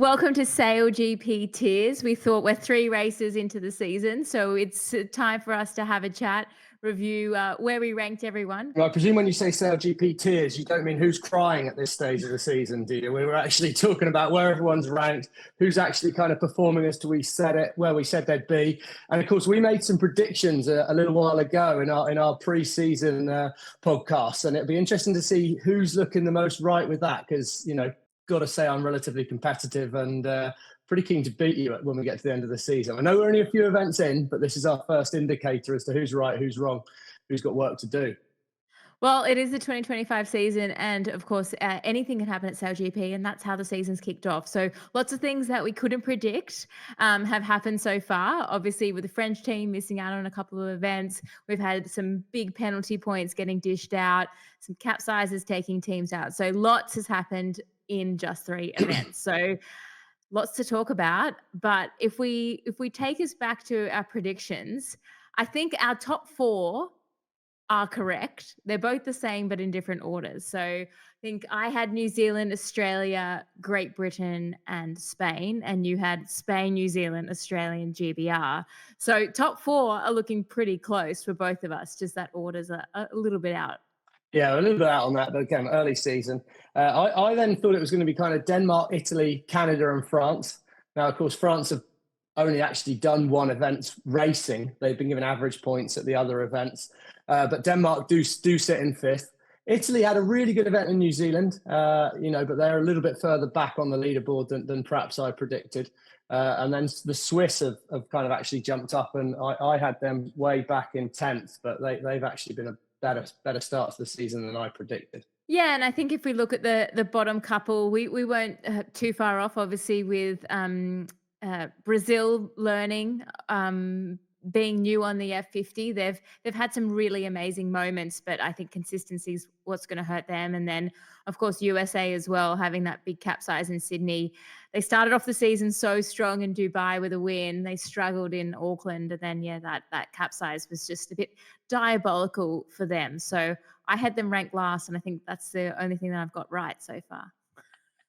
Welcome to SailGP Tears. We thought we're 3 races into the season, so it's time for us to have a chat, review where we ranked everyone. I presume when you say SailGP Tears, you don't mean who's crying at this stage of the season, do you? We were actually talking about where everyone's ranked, who's actually kind of performing as to where we said they'd be. And of course, we made some predictions a little while ago in our pre-season podcast, and it'd be interesting to see who's looking the most right with that, because, got to say I'm relatively competitive and pretty keen to beat you when we get to the end of the season. I know we're only a few events in, but this is our first indicator as to who's right, who's wrong, who's got work to do. Well, it is the 2025 season, and of course, anything can happen at SailGP, and that's how the season's kicked off. So, lots of things that we couldn't predict have happened so far. Obviously, with the French team missing out on a couple of events, we've had some big penalty points getting dished out, some capsizes taking teams out. So, lots has happened in just 3 events. So, lots to talk about. But if we take us back to our predictions, I think our top 4 are correct. They're both the same, but in different orders. So I think I had New Zealand, Australia, Great Britain, and Spain, and you had Spain, New Zealand, Australia, and GBR. So top 4 are looking pretty close for both of us. Just that order's a little bit out. Yeah, a little bit out on that, but again, early season. I then thought it was going to be kind of Denmark, Italy, Canada, and France. Now, of course, France have only actually done one event racing. They've been given average points at the other events. But Denmark do sit in 5th. Italy had a really good event in New Zealand, but they're a little bit further back on the leaderboard than perhaps I predicted. And then the Swiss have kind of actually jumped up, and I had them way back in 10th, but they've actually been a better start to the season than I predicted. Yeah, and I think if we look at the bottom couple, we weren't too far off, obviously, with Brazil learning, being new on the F50. They've had some really amazing moments, but I think consistency is what's going to hurt them. And then, of course, USA as well, having that big capsize in Sydney. They started off the season so strong in Dubai with a win. They struggled in Auckland, and then that capsize was just a bit diabolical for them. So I had them ranked last, and I think that's the only thing that I've got right so far.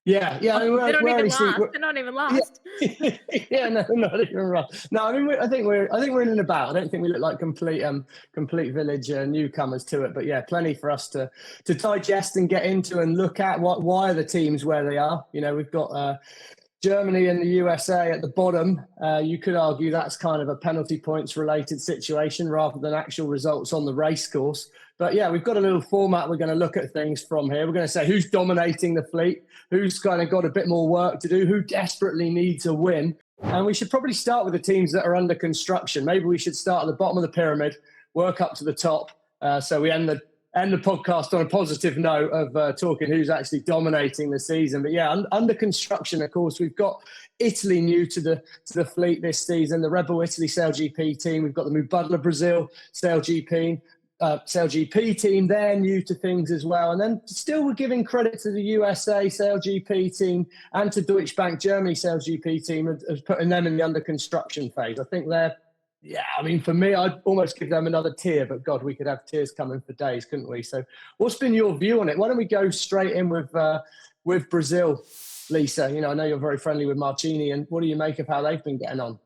Yeah. They don't even last. They're not even last. Yeah, no, not even right. No, I mean, I think we're in and about. I don't think we look like complete village newcomers to it, but yeah, plenty for us to digest and get into and look at. Why are the teams where they are? We've got Germany and the USA at the bottom. You could argue that's kind of a penalty points related situation rather than actual results on the race course. But yeah, we've got a little format. We're going to look at things from here. We're going to say who's dominating the fleet, who's kind of got a bit more work to do, who desperately needs a win. And we should probably start with the teams that are under construction. Maybe we should start at the bottom of the pyramid, work up to the top. So we end the podcast on a positive note of talking who's actually dominating the season. But yeah, under construction, of course, we've got Italy new to the fleet this season, the Rebel Italy SailGP team. We've got the Mubadala Brazil SailGP team. They're new to things as well. And then still we're giving credit to the USA SailGP team and to Deutsche Bank Germany SailGP team as putting them in the under construction phase. I think for me, I'd almost give them another tier, but God, we could have tiers coming for days, couldn't we? So what's been your view on it? Why don't we go straight in with Brazil, Lisa? I know you're very friendly with Martini, and what do you make of how they've been getting on?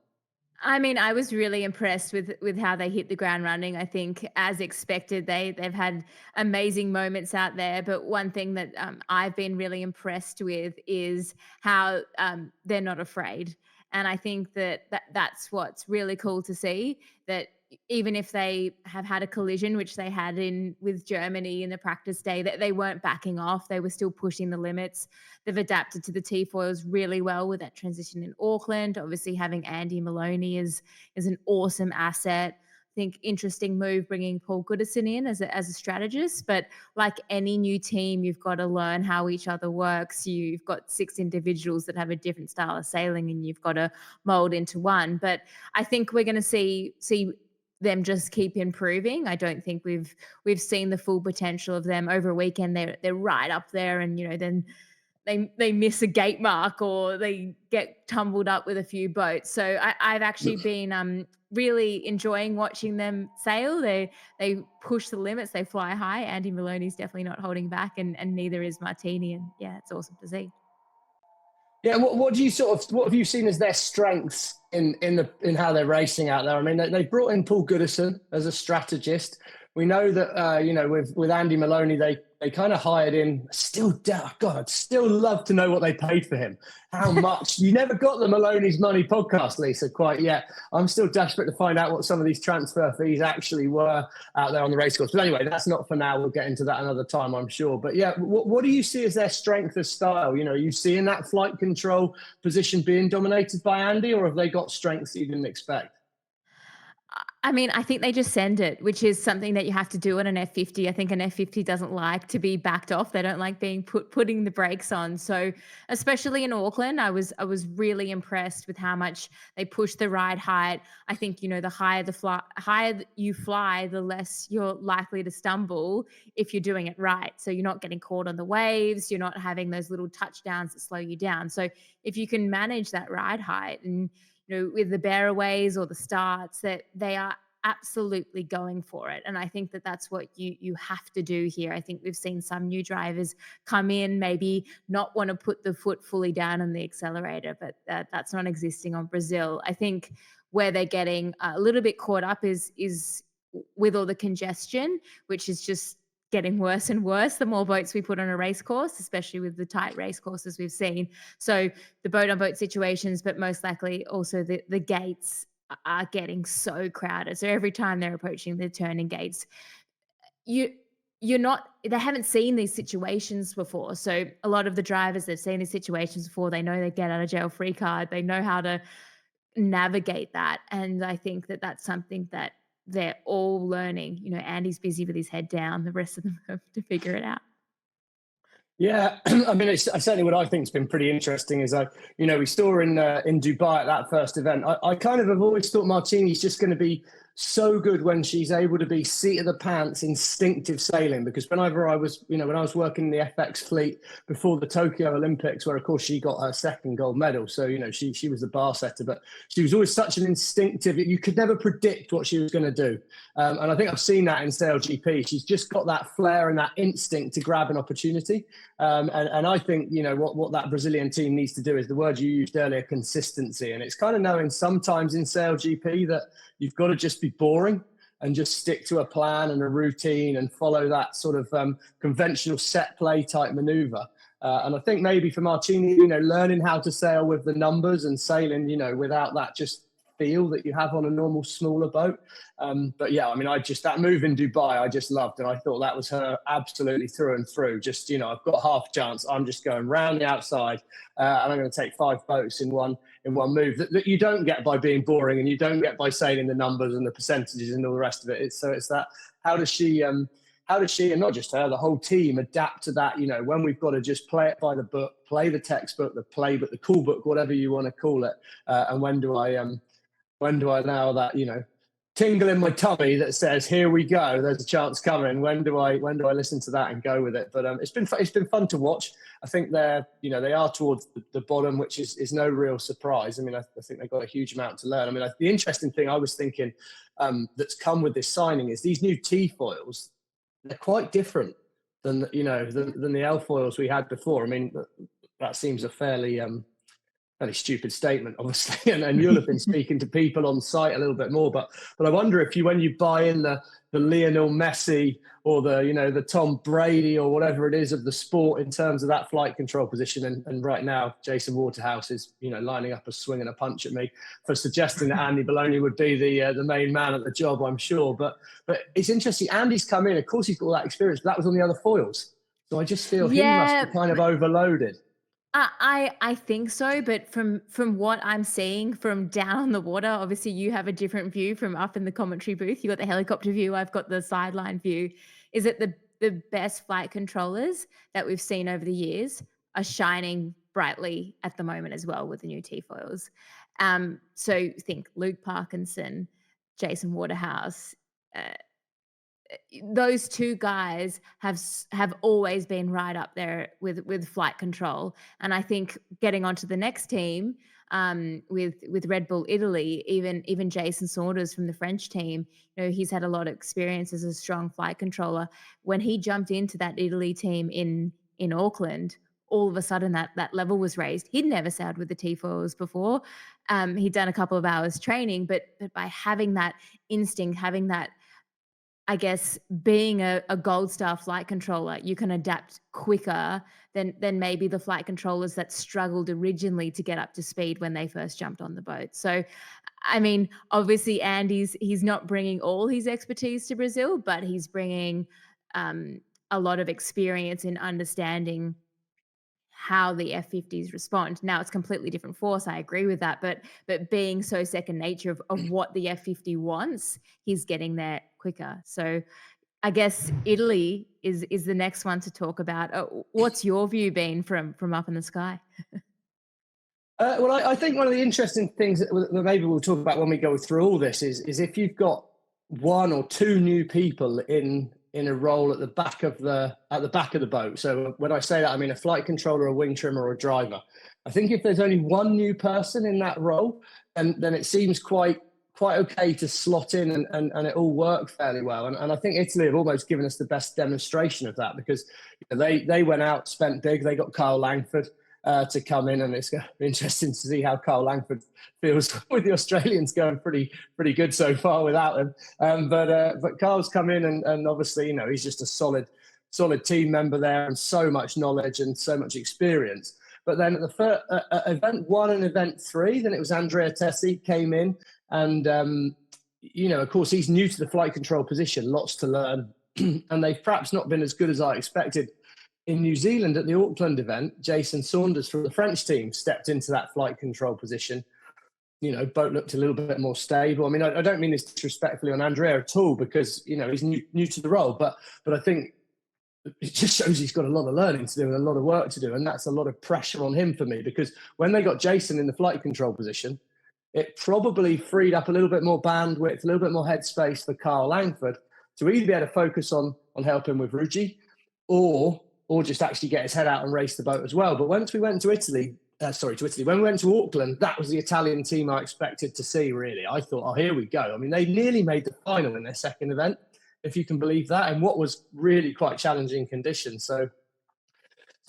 I mean, I was really impressed with how they hit the ground running. I think, as expected, they've had amazing moments out there. But one thing that I've been really impressed with is how they're not afraid. And I think that's what's really cool to see, that even if they have had a collision, which they had with Germany in the practice day, that they weren't backing off. They were still pushing the limits. They've adapted to the T-foils really well with that transition in Auckland. Obviously, having Andy Maloney is an awesome asset. I think interesting move bringing Paul Goodison in as a strategist. But like any new team, you've got to learn how each other works. You've got 6 individuals that have a different style of sailing, and you've got to mold into one. But I think we're going to see them just keep improving. I don't think we've seen the full potential of them. Over a weekend. They're right up there, and then they miss a gate mark or they get tumbled up with a few boats. So I've actually been really enjoying watching them sail. They push the limits. They fly high. Andy Maloney's definitely not holding back, and neither is Martini. And yeah, it's awesome to see. Yeah, what do you what have you seen as their strengths in how they're racing out there? I mean, they brought in Paul Goodison as a strategist. We know that with Andy Maloney, they kind of hired in. God, I'd still love to know what they paid for him. How much? You never got the Maloney's Money podcast, Lisa, quite yet. I'm still desperate to find out what some of these transfer fees actually were out there on the racecourse. But anyway, that's not for now. We'll get into that another time, I'm sure. But yeah, what do you see as their strength of style? Are you seeing that flight control position being dominated by Andy, or have they got strengths that you didn't expect? I mean, I think they just send it, which is something that you have to do on an F50. I think an F50 doesn't like to be backed off. They don't like being putting the brakes on. So, especially in Auckland, I was really impressed with how much they push the ride height. I think the higher you fly, the less you're likely to stumble if you're doing it right. So you're not getting caught on the waves. You're not having those little touchdowns that slow you down. So if you can manage that ride height and with the bearaways or the starts, that they are absolutely going for it. And I think that that's what you have to do here. I think we've seen some new drivers come in, maybe not want to put the foot fully down on the accelerator, but that's not existing on Brazil. I think where they're getting a little bit caught up is with all the congestion, which is just getting worse and worse the more boats we put on a race course, especially with the tight race courses we've seen. So the boat on boat situations, but most likely also the gates are getting so crowded. So every time they're approaching the turning gates, you you're not they haven't seen these situations before. So a lot of the drivers, they've seen these situations before. They know they get out of jail free card. They know how to navigate that. And I think that that's something that they're all learning. Andy's busy with his head down. The rest of them have to figure it out. Yeah, I mean, it's certainly what I think has been pretty interesting is we saw in Dubai at that first event. I kind of have always thought Martini's just going to be so good when she's able to be seat of the pants, instinctive sailing. Because whenever I was, when I was working in the FX fleet before the Tokyo Olympics, where of course she got her second gold medal, so she was the bar setter, but she was always such an instinctive. You could never predict what she was going to do, and I think I've seen that in SailGP. She's just got that flair and that instinct to grab an opportunity. And I think, what that Brazilian team needs to do is the word you used earlier, consistency. And it's kind of knowing sometimes in SailGP that you've got to just be boring and just stick to a plan and a routine and follow that sort of conventional set play type maneuver. And I think maybe for Martini, learning how to sail with the numbers and sailing, without that just feel that you have on a normal smaller boat. But yeah, I mean, that move in Dubai, I just loved, and I thought that was her absolutely through and through. Just I've got half a chance. I'm just going round the outside, and I'm going to take 5 boats in one move that you don't get by being boring, and you don't get by sailing the numbers and the percentages and all the rest of it. It's that how does she and not just her, the whole team adapt to that? When we've got to just play it by the book, play the textbook, the playbook, the cool book, whatever you want to call it, and when do I allow that, tingle in my tummy that says, here we go, there's a chance coming? When do I listen to that and go with it? But it's been fun to watch. I think they are towards the bottom, which is no real surprise. I mean, I think they've got a huge amount to learn. I mean, the interesting thing I was thinking that's come with this signing is these new T-foils. They're quite different than the L foils we had before. I mean, that seems a fairly stupid statement, obviously, and you'll have been speaking to people on site a little bit more. But I wonder if when you buy in the Lionel Messi or the Tom Brady or whatever it is of the sport in terms of that flight control position, and right now Jason Waterhouse is lining up a swing and a punch at me for suggesting that Andy Bologna would be the main man at the job, I'm sure. But it's interesting. Andy's come in, of course he's got all that experience, but that was on the other foils. So I just feel he must be kind of overloaded. I think so, but from what I'm seeing from down on the water, obviously you have a different view from up in the commentary booth. You got the helicopter view, I've got the sideline view. Is that the best flight controllers that we've seen over the years are shining brightly at the moment as well with the new T-foils. So think Luke Parkinson, Jason Waterhouse. Those two guys have always been right up there with flight control, and I think getting onto the next team with Red Bull Italy, even Jason Saunders from the French team, he's had a lot of experience as a strong flight controller. When he jumped into that Italy team in Auckland, all of a sudden that level was raised. He'd never sailed with the T-foils before. He'd done a couple of hours training, but by having that instinct, having that, I guess, being a gold star flight controller, you can adapt quicker than maybe the flight controllers that struggled originally to get up to speed when they first jumped on the boat. So, I mean, obviously, he's not bringing all his expertise to Brazil, but he's bringing um, a lot of experience in understanding how the F-50s respond. Now it's completely different force, I agree with that, but being so second nature of what the F-50 wants, he's getting there quicker. So I guess Italy is the next one to talk about. What's your view been from up in the sky? Well, I think one of the interesting things that maybe we'll talk about when we go through all this is if you've got one or two new people in a role at the back of the boat. So when I say that, I mean a flight controller, a wing trimmer, or a driver. I think if there's only one new person in that role, then it seems quite okay to slot in and it all worked fairly well. And I think Italy have almost given us the best demonstration of that, because they went out, spent big. They got Kyle Langford to come in, and it's going to be interesting to see how Kyle Langford feels with the Australians going pretty good so far without him. But Kyle's come in, and obviously, he's just a solid team member there, and so much knowledge and so much experience. But then at the first event 1 and event 3, then it was Andrea Tessi came in, and of course he's new to the flight control position, lots to learn, and they've perhaps not been as good as I expected. In New Zealand at the Auckland event, Jason Saunders from the French team stepped into that flight control position. Boat looked a little bit more stable. I mean, I don't mean this disrespectfully on Andrea at all, because he's new to the role, but I think it just shows he's got a lot of learning to do and a lot of work to do, and that's a lot of pressure on him for me, because when they got Jason in the flight control position, it probably freed up a little bit more bandwidth, a little bit more headspace for Carl Langford to either be able to focus on helping with Ruggi, or just actually get his head out and race the boat as well. But once we went to Italy, when we went to Auckland, that was the Italian team I expected to see, really. I thought, oh, here we go. I mean, they nearly made the final in their second event, if you can believe that, and what was really quite challenging conditions. So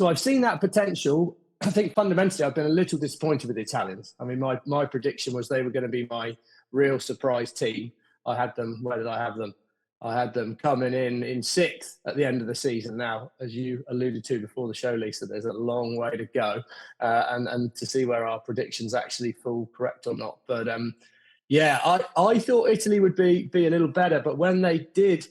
I've seen that potential. I think fundamentally I've been a little disappointed with the Italians. I mean, my prediction was they were going to be my real surprise team. I had them, where did I have them? I had them coming in 6th at the end of the season. Now, as you alluded to before the show, Lisa, there's a long way to go, and to see where our predictions actually fall correct or not. But I thought Italy would be a little better, but when they did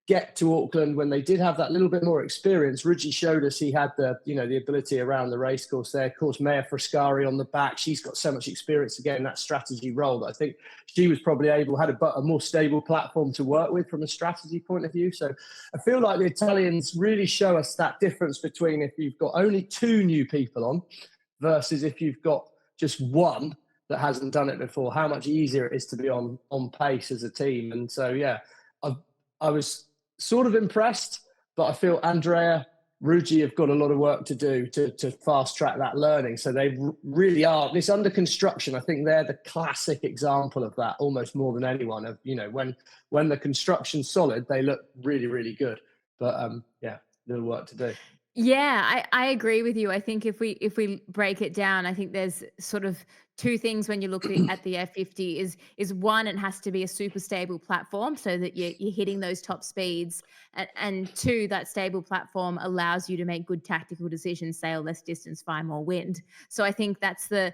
get to Auckland, when they did have that little bit more experience, Ruggi showed us he had the ability around the race course there. Of course, Maya Frascari on the back, she's got so much experience again in that strategy role that I think she was probably had a more stable platform to work with from a strategy point of view. So I feel like the Italians really show us that difference between if you've got only 2 new people on versus if you've got just one that hasn't done it before, how much easier it is to be on pace as a team. And so, I was sort of impressed, but I feel Andrea, Ruggi have got a lot of work to do to fast track that learning. So they really are, this under construction, I think they're the classic example of that, almost more than anyone. Of when the construction's solid, they look really, really good. But little work to do. Yeah, I agree with you. I think if we break it down, I think there's sort of 2 things when you look at the F-50 is one, it has to be a super stable platform so that you're hitting those top speeds, and 2, that stable platform allows you to make good tactical decisions, sail less distance, find more wind. So I think that's the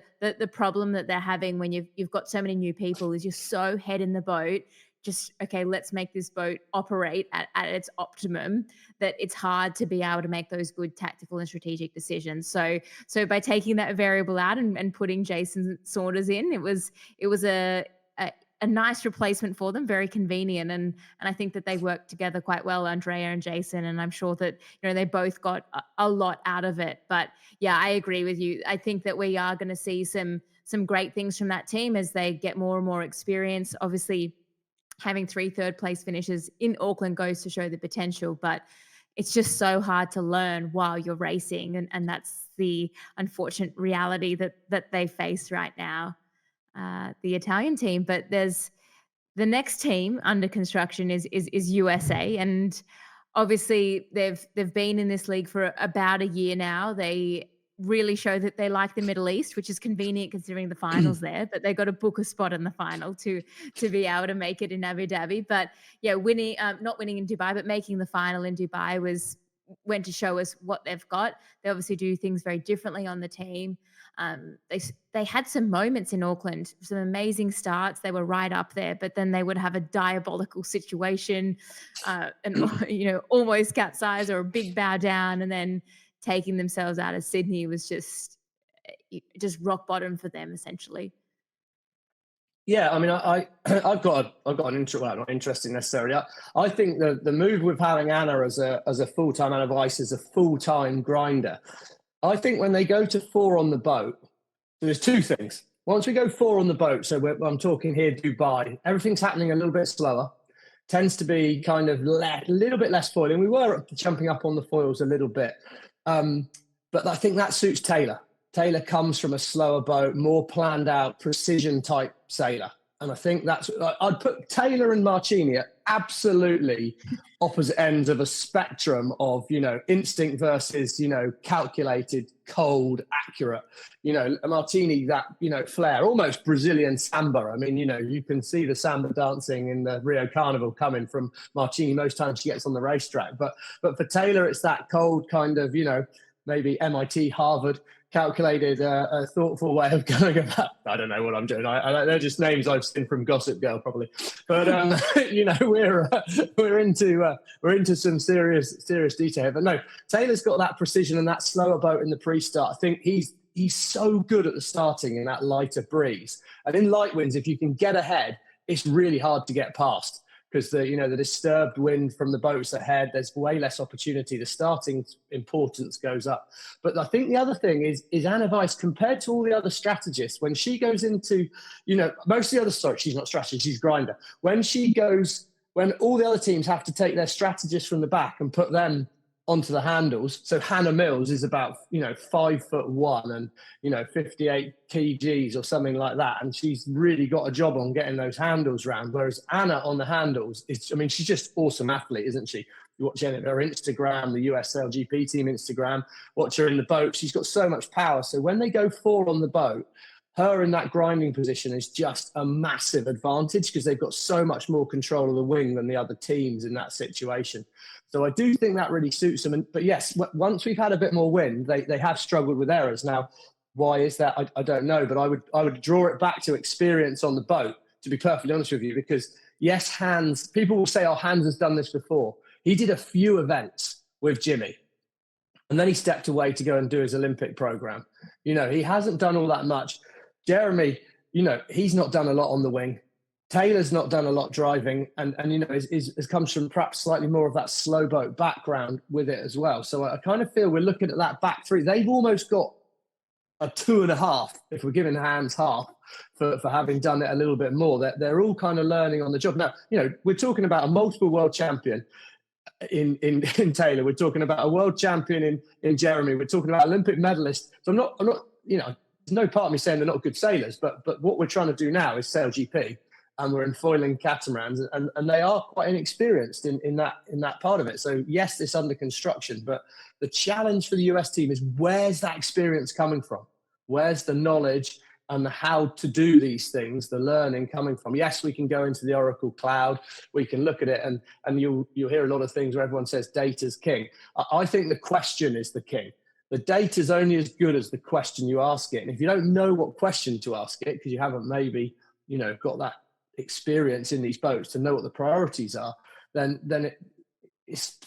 problem that they're having when you've got so many new people, is you're so head in the boat, just, okay, let's make this boat operate at its optimum, that it's hard to be able to make those good tactical and strategic decisions. So by taking that variable out and putting Jason Saunders in, it was a nice replacement for them, very convenient, and I think that they worked together quite well, Andrea and Jason, and I'm sure that they both got a lot out of it. But yeah, I agree with you. I think that we are going to see some great things from that team as they get more and more experience. Obviously, having 3 third-place finishes in Auckland goes to show the potential, but it's just so hard to learn while you're racing, and that's the unfortunate reality that they face right now, the Italian team. But there's the next team under construction is USA, and obviously they've been in this league for about a year now. They really show that they like the Middle East, which is convenient considering the finals there, but they got to book a spot in the final to be able to make it in Abu Dhabi. But yeah, winning, not winning in Dubai, but making the final in Dubai was went to show us what they've got. They obviously do things very differently on the team. They had some moments in Auckland, some amazing starts. They were right up there, but then they would have a diabolical situation, and almost capsize or a big bow down, and then taking themselves out of Sydney was just rock bottom for them essentially. Yeah, I mean, I've got an interest. Well, not interesting necessarily. I think the move with having Anna as a full time Anna Weiss as a full time grinder. I think when they go to 4 on the boat, there's two things. Once we go 4 on the boat, so I'm talking here Dubai, everything's happening a little bit slower. Tends to be kind of a little bit less foiling. We were jumping up on the foils a little bit, but I think that suits Taylor. Taylor comes from a slower boat, more planned out, precision type sailor. And I think I'd put Taylor and Marcini at absolutely opposite ends of a spectrum of, instinct versus, calculated, cold, accurate. Martini, that, flair, almost Brazilian samba. I mean, you can see the samba dancing in the Rio Carnival coming from Martini most times she gets on the racetrack. But for Taylor, it's that cold kind of, maybe MIT, Harvard, calculated, a thoughtful way of going about. I don't know what I'm doing. They're just names I've seen from Gossip Girl, probably. But we're into some serious detail here. But no, Taylor's got that precision and that slower boat in the pre-start. I think he's so good at the starting in that lighter breeze. And in light winds, if you can get ahead, it's really hard to get past. Because the disturbed wind from the boats ahead, there's way less opportunity. The starting importance goes up. But I think the other thing is Anna Weiss, compared to all the other strategists, when she goes into, most of the other, sorry, she's not strategist, she's grinder. When all the other teams have to take their strategists from the back and put them onto the handles. So Hannah Mills is about 5'1" and 58 kgs or something like that, and she's really got a job on getting those handles round. Whereas Anna on the handles she's just awesome athlete, isn't she? You watch her Instagram, the US SailGP team Instagram, watch her in the boat. She's got so much power. So when they go 4 on the boat, her in that grinding position is just a massive advantage because they've got so much more control of the wing than the other teams in that situation. So I do think that really suits them. But yes, once we've had a bit more wind, they have struggled with errors. Now, why is that? I don't know, but I would draw it back to experience on the boat, to be perfectly honest with you, because yes, Hans, people will say, oh, Hans has done this before. He did a few events with Jimmy, and then he stepped away to go and do his Olympic program. He hasn't done all that much. Jeremy, he's not done a lot on the wing. Taylor's not done a lot driving, and is comes from perhaps slightly more of that slow boat background with it as well. So I kind of feel we're looking at that back three. They've almost got a 2.5, if we're giving Hans half for having done it a little bit more. They're all kind of learning on the job. Now, we're talking about a multiple world champion in Taylor. We're talking about a world champion in Jeremy. We're talking about Olympic medalist. So I'm not, there's no part of me saying they're not good sailors, but what we're trying to do now is SailGP, and we're in foiling catamarans, and they are quite inexperienced in that part of it. So yes, it's under construction, but the challenge for the US team is, where's that experience coming from? Where's the knowledge and the how to do these things, the learning coming from? Yes, we can go into the Oracle cloud, we can look at it, and you'll hear a lot of things where everyone says data's king. I think the question is the king. The data's only as good as the question you ask it. And if you don't know what question to ask it, because you haven't maybe, got that experience in these boats to know what the priorities are, then it's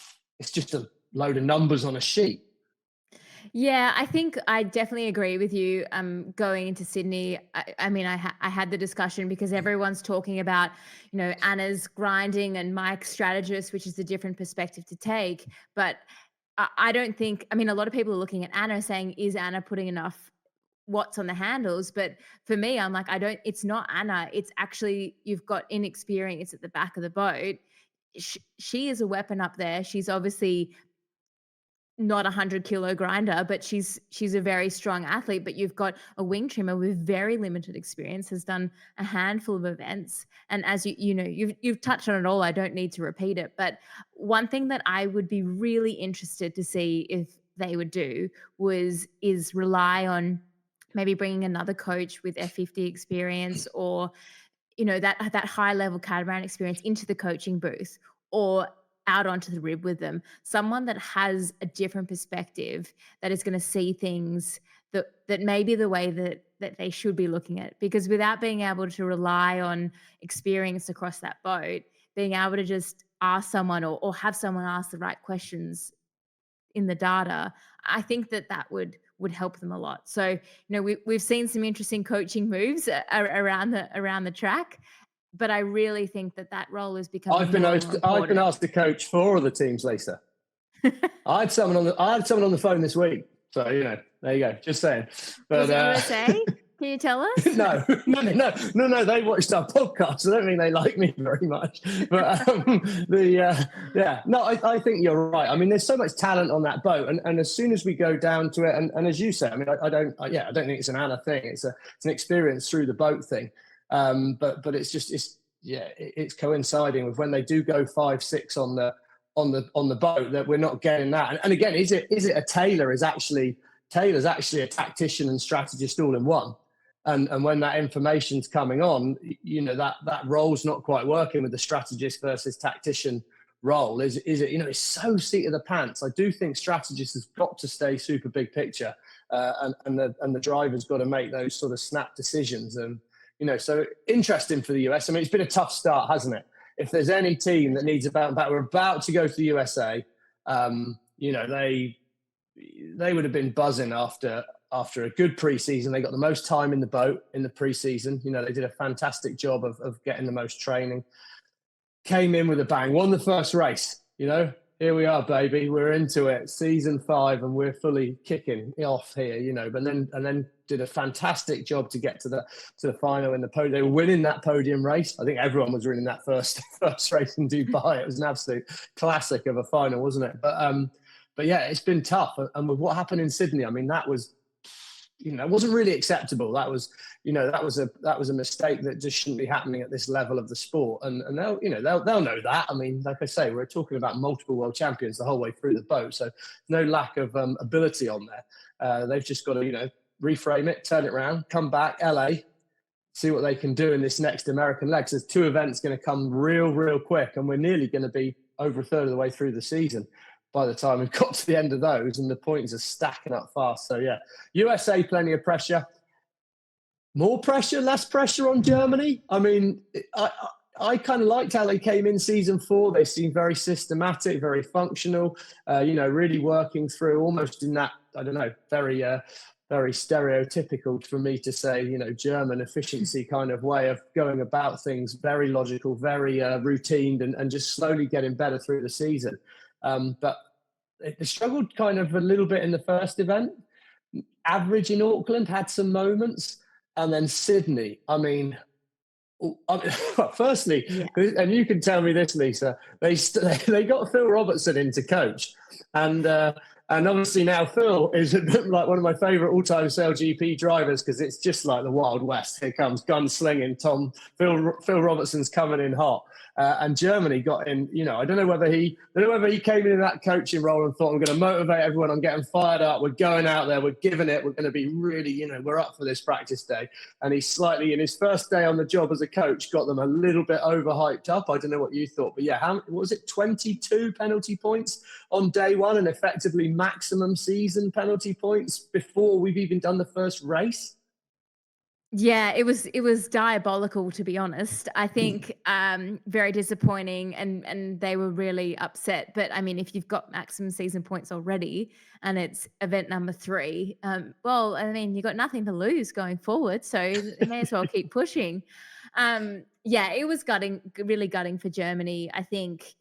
just a load of numbers on a sheet. Yeah, I think I definitely agree with you. Going into Sydney, I had the discussion because everyone's talking about, Anna's grinding and Mike's strategist, which is a different perspective to take. But I don't think, a lot of people are looking at Anna saying, is Anna putting enough watts on the handles? But for me, I'm like, it's not Anna. It's actually, you've got inexperience at the back of the boat. She is a weapon up there. She's obviously not a 100-kilo grinder, but she's a very strong athlete. But you've got a wing trimmer with very limited experience, has done a handful of events, and as you've touched on it all. I don't need to repeat it. But one thing that I would be really interested to see if they would do is rely on maybe bringing another coach with F50 experience, or that high level catamaran experience into the coaching booth, or out onto the rib with them. Someone that has a different perspective, that is going to see things that maybe the way that they should be looking at. Because without being able to rely on experience across that boat, being able to just ask someone, or have someone ask the right questions in the data, I think that would help them a lot. So, we've seen some interesting coaching moves around the track, but I really think that role is becoming more and more important. I've been asked to coach 4 of the teams, Lisa. I had someone on the phone this week. So, there you go. Just saying. But, was it USA? Can you tell us? No. They watched our podcast. I don't think they like me very much. But I think you're right. I mean, there's so much talent on that boat, and as soon as we go down to it, and as you say, I mean, I don't think it's an Anna thing. It's an experience through the boat thing. But it's coinciding with when they do go 5-6 on the boat, that we're not getting that. And again, is it a Taylor's actually a tactician and strategist all in one? And when that information's coming on, that role's not quite working with the strategist versus tactician role. Is it? It's so seat of the pants. I do think strategist has got to stay super big picture, and the driver's got to make those sort of snap decisions. And so interesting for the US. I mean, it's been a tough start, hasn't it? If there's any team that needs a bounce back, we're about to go to the USA. They would have been buzzing after a good preseason. They got the most time in the boat in the preseason. They did a fantastic job of getting the most training. Came in with a bang, won the first race. Here we are, baby. We're into it. Season 5, and we're fully kicking off here. But then did a fantastic job to get to the final in the podium. They were winning that podium race. I think everyone was winning that first race in Dubai. It was an absolute classic of a final, wasn't it? But yeah, it's been tough. And with what happened in Sydney, I mean, that was, it wasn't really acceptable. That was a mistake that just shouldn't be happening at this level of the sport. And they'll know that. I mean, like I say, we're talking about multiple world champions the whole way through the boat. So no lack of ability on there. They've just got to, reframe it, turn it around, come back, LA, see what they can do in this next American leg. So there's 2 events going to come real quick, and we're nearly going to be over a third of the way through the season by the time we've got to the end of those, and the points are stacking up fast. So yeah, USA, plenty of pressure. More pressure, less pressure on Germany. I mean, I kind of liked how they came in season 4. They seemed very systematic, very functional, really working through almost in that, I don't know, very stereotypical for me to say, German efficiency kind of way of going about things, very logical, very routine, and just slowly getting better through the season. But they struggled kind of a little bit in the first event. Average in Auckland, had some moments. And then Sydney, I mean, firstly, and you can tell me this, Lisa, they got Phil Robertson in to coach. And obviously now Phil is like one of my favourite all-time SailGP drivers, because it's just like the Wild West. Here comes gunslinging Phil Robertson's coming in hot. And Germany got in, I don't know whether he came in that coaching role and thought, I'm going to motivate everyone, I'm getting fired up, we're going out there, we're giving it, we're going to be really, we're up for this practice day. And he slightly, in his first day on the job as a coach, got them a little bit overhyped up. I don't know what you thought, but yeah, what was it, 22 penalty points on day 1, and effectively maximum season penalty points before we've even done the first race? Yeah, it was diabolical, to be honest. I think very disappointing, and they were really upset. But I mean, if you've got maximum season points already and it's event number 3, well, I mean, you've got nothing to lose going forward, so you may as well keep pushing. Yeah, it was really gutting for Germany. I think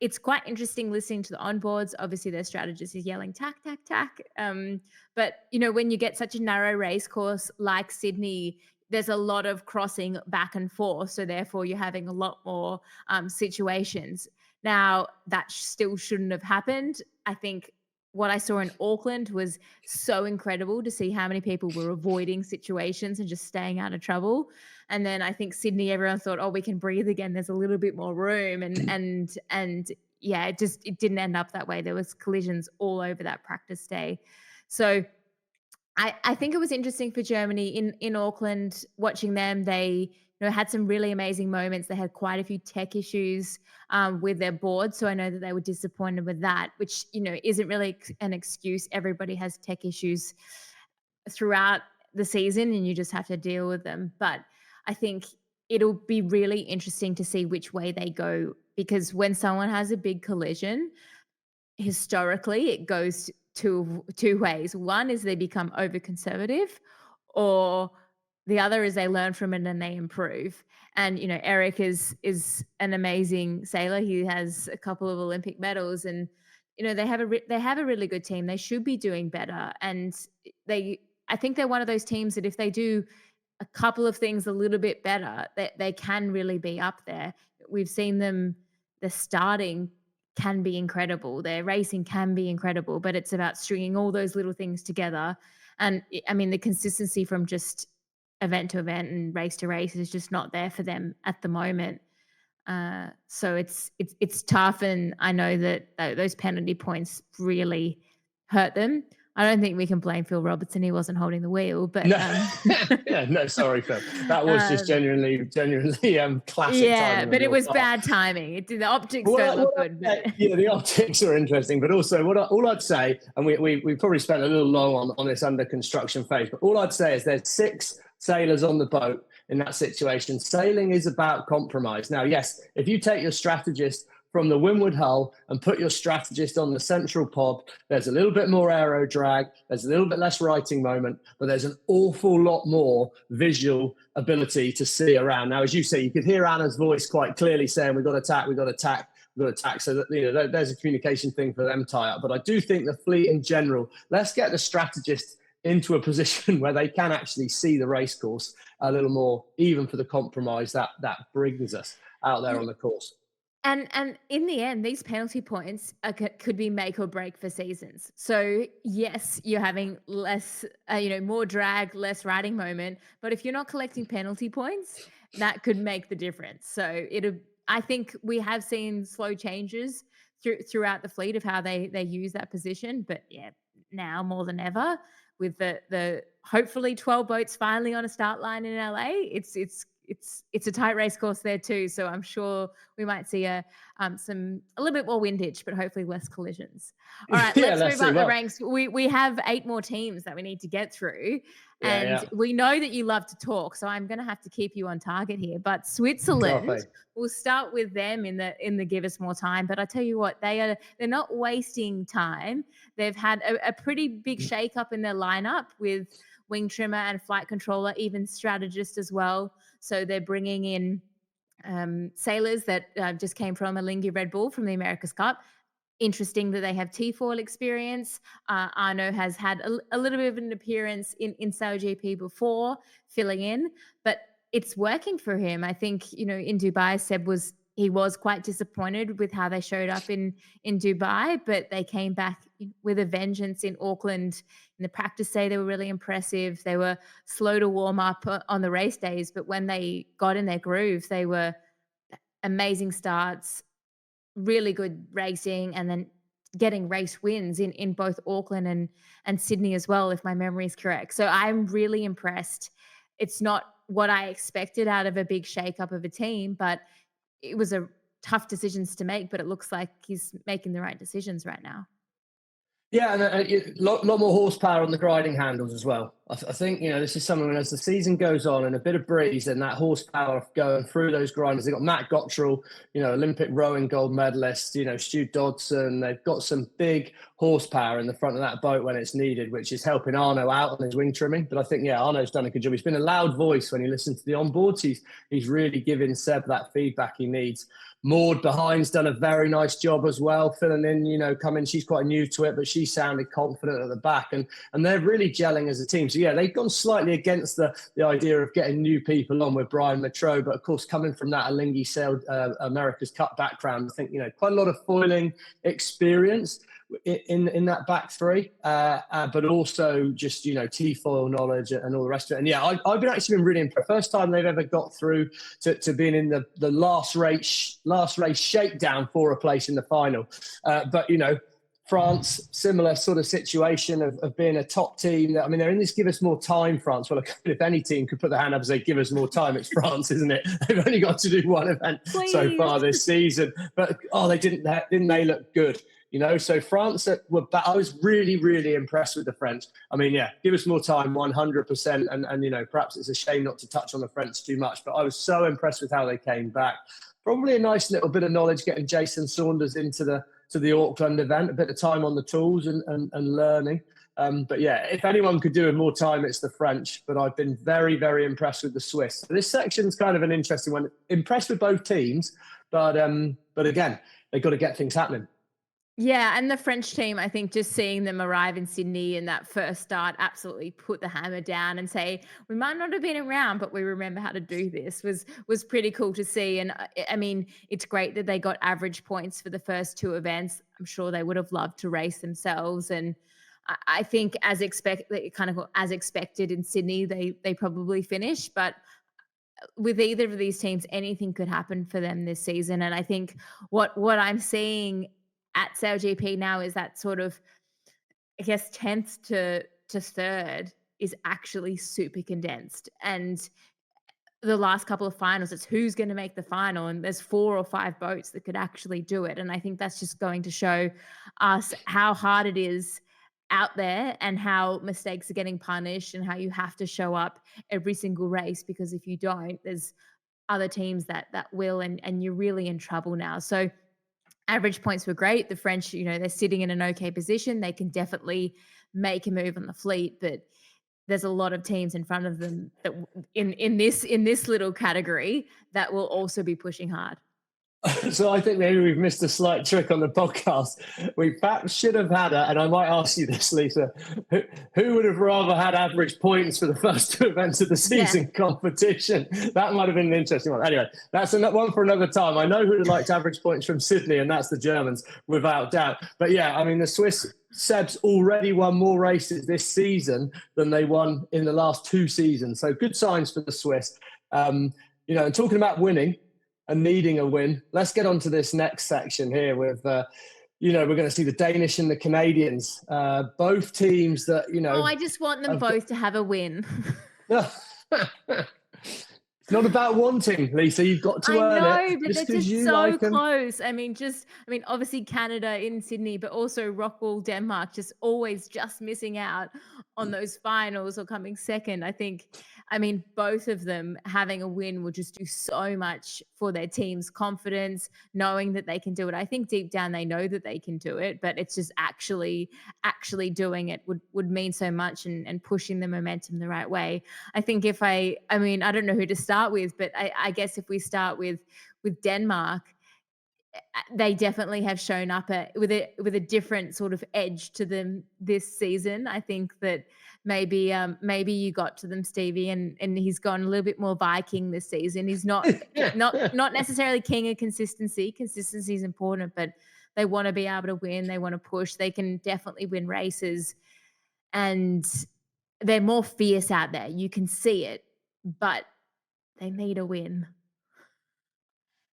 it's quite interesting listening to the onboards. Obviously, their strategist is yelling tack, tack, tack. But when you get such a narrow race course like Sydney, there's a lot of crossing back and forth. So therefore, you're having a lot more situations. Now, that still shouldn't have happened. I think what I saw in Auckland was so incredible to see how many people were avoiding situations and just staying out of trouble. And then I think Sydney, everyone thought, oh, we can breathe again. There's a little bit more room. And yeah, it didn't end up that way. There was collisions all over that practice day. So I think it was interesting for Germany in Auckland watching them. They had some really amazing moments. They had quite a few tech issues with their board, so I know that they were disappointed with that, which isn't really an excuse. Everybody has tech issues throughout the season, and you just have to deal with them. But I think it'll be really interesting to see which way they go, because when someone has a big collision, historically it goes two ways. One is they become over conservative, or the other is they learn from it and they improve. And Eric is an amazing sailor. He has a couple of Olympic medals, and they have a really good team. They should be doing better, and I think they're one of those teams that if they do a couple of things a little bit better, they can really be up there. We've seen them. The starting can be incredible. Their racing can be incredible, but it's about stringing all those little things together. And I mean, the consistency from just event to event and race to race is just not there for them at the moment. So it's tough, and I know that those penalty points really hurt them. I don't think we can blame Phil Robertson. He wasn't holding the wheel, but no, no, sorry, Phil. That was just genuinely classic. Yeah, but it was bad timing. The optics don't look good. But yeah, the optics are interesting, but also all I'd say, and we probably spent a little long on this under construction phase, but all I'd say is there's 6 sailors on the boat in that situation. Sailing is about compromise. Now, yes, if you take your strategist from the windward hull and put your strategist on the central pod, there's a little bit more aero drag, there's a little bit less righting moment, but there's an awful lot more visual ability to see around. Now, as you say, you could hear Anna's voice quite clearly saying, we've got to attack, we've got to attack, we've got to attack. So that there's a communication thing for them tie up. But I do think the fleet in general, let's get the strategist into a position where they can actually see the race course a little more, even for the compromise that brings us out there on the course. And in the end, these penalty points could be make or break for seasons. So yes, you're having less, more drag, less riding moment. But if you're not collecting penalty points, that could make the difference. So I think we have seen slow changes throughout the fleet of how they use that position. But yeah, now more than ever, with the hopefully 12 boats finally on a start line in LA, it's a tight race course there too. So I'm sure we might see a little bit more windage, but hopefully less collisions. All right, let's move up the ranks. We have 8 more teams that we need to get through. And we know that you love to talk, so I'm going to have to keep you on target here. But Switzerland, we'll start with them in the give us more time. But I tell you what, they're not wasting time. They've had a pretty big shake-up in their lineup with wing trimmer and flight controller, even strategist as well. So they're bringing in sailors that just came from Alinghi Red Bull from the America's Cup. Interesting that they have T-foil experience. Arno has had a little bit of an appearance in SailGP before, filling in, but it's working for him. I think, in Dubai, Seb was quite disappointed with how they showed up in Dubai, but they came back with a vengeance in Auckland. In the practice day, they were really impressive. They were slow to warm up on the race days, but when they got in their groove, they were amazing starts, really good racing, and then getting race wins in both Auckland and Sydney as well, if my memory is correct. So I'm really impressed. It's not what I expected out of a big shake-up of a team, but it was a tough decisions to make, but it looks like he's making the right decisions right now. Yeah, and a lot more horsepower on the grinding handles as well. I think, this is something as the season goes on and a bit of breeze and that horsepower going through those grinders. They've got Matt Gottrell, Olympic rowing gold medalist, Stu Dodson. They've got some big horsepower in the front of that boat when it's needed, which is helping Arno out on his wing trimming. But I think, Arno's done a good job. He's been a loud voice when you listen to the onboards. He's really giving Seb that feedback he needs. Maud behind's done a very nice job as well, filling in, coming. She's quite new to it, but she sounded confident at the back, and they're really gelling as a team. So yeah, they've gone slightly against the idea of getting new people on with Brian Matroh, but of course, coming from that Alinghi Sailed America's Cup background, I think quite a lot of foiling experience in that back three, but also just T-foil knowledge and all the rest of it. And yeah, I've been really impressed. First time they've ever got through to being in the last race shakedown for a place in the final. But France, similar sort of situation of being a top team. They're in this give us more time, France. Well, if any team could put their hand up and say, give us more time, it's France, isn't it? They've only got to do one event so far this season. But, they didn't they look good? So France I was really, really impressed with the French. Give us more time, 100%. And perhaps it's a shame not to touch on the French too much, but I was so impressed with how they came back. Probably a nice little bit of knowledge getting Jason Saunders into the Auckland event, a bit of time on the tools and learning. But yeah, if anyone could do with more time, it's the French. But I've been very, very impressed with the Swiss. So this section's kind of an interesting one. Impressed with both teams, but again, they've got to get things happening. Yeah, and the French team, I think just seeing them arrive in Sydney in that first start absolutely put the hammer down and say, we might not have been around, but we remember how to do this was pretty cool to see. And it's great that they got average points for the first two events. I'm sure they would have loved to race themselves. And I think as expected in Sydney, they probably finished. But with either of these teams, anything could happen for them this season. And I think what I'm seeing at SailGP now is that sort of, I guess, 10th to 3rd is actually super condensed. And the last couple of finals, it's who's going to make the final. And there's 4 or 5 boats that could actually do it. And I think that's just going to show us how hard it is out there and how mistakes are getting punished and how you have to show up every single race, because if you don't, there's other teams that will, and you're really in trouble now. So average points were great. The French, they're sitting in an okay position. They can definitely make a move on the fleet, but there's a lot of teams in front of them that in this little category that will also be pushing hard. So I think maybe we've missed a slight trick on the podcast. We perhaps should have had and I might ask you this, Lisa, who would have rather had average points for the first 2 events of the season competition? That might have been an interesting one. Anyway, that's one for another time. I know who would like average points from Sydney, and that's the Germans, without doubt. But yeah, the Swiss Seb's already won more races this season than they won in the last 2 seasons. So good signs for the Swiss. And talking about winning and needing a win, let's get on to this next section here with, we're going to see the Danish and the Canadians, both teams that, I just want them both to have a win. It's not about wanting, Lisa. You've got to earn it. I know, but they're just so close. Obviously Canada in Sydney, but also Rockwall, Denmark, just always just missing out on those finals or coming second. Both of them having a win will just do so much for their team's confidence, knowing that they can do it. I think deep down they know that they can do it, but it's just actually doing it would mean so much and pushing the momentum the right way. I think I don't know who to start with, but I guess if we start with Denmark, they definitely have shown up with a different sort of edge to them this season. I think that maybe you got to them, Stevie, and he's gone a little bit more Viking this season. He's not necessarily king of consistency. Consistency is important, but they want to be able to win. They want to push. They can definitely win races, and they're more fierce out there. You can see it, but they need a win.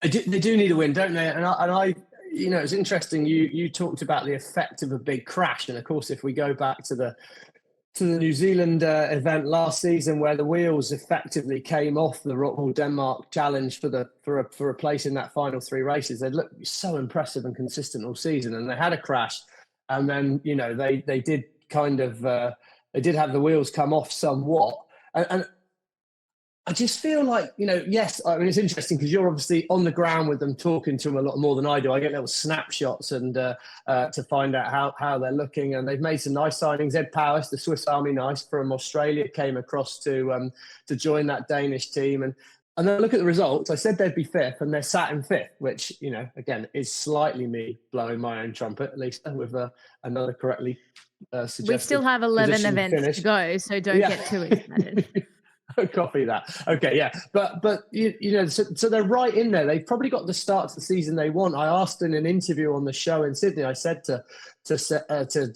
They do need a win, don't they? And I it's interesting. You talked about the effect of a big crash, and of course, if we go back to the New Zealand event last season, where the wheels effectively came off the Rockwall Denmark Challenge for a place in that final 3 races, they looked so impressive and consistent all season, and they had a crash, and then they did kind of they did have the wheels come off somewhat, and I just feel like, yes, it's interesting because you're obviously on the ground with them, talking to them a lot more than I do. I get little snapshots and to find out how they're looking. And they've made some nice signings. Ed Powers, the Swiss Army knife from Australia, came across to join that Danish team. And And then look at the results. I said they'd be fifth, and they're sat in fifth, which, again, is slightly me blowing my own trumpet, at least with another correctly suggested. We still have 11 events finish to go, so don't get too excited. Copy that. Okay, yeah, but so they're right in there. They've probably got the start to the season they want. I asked in an interview on the show in Sydney. I said to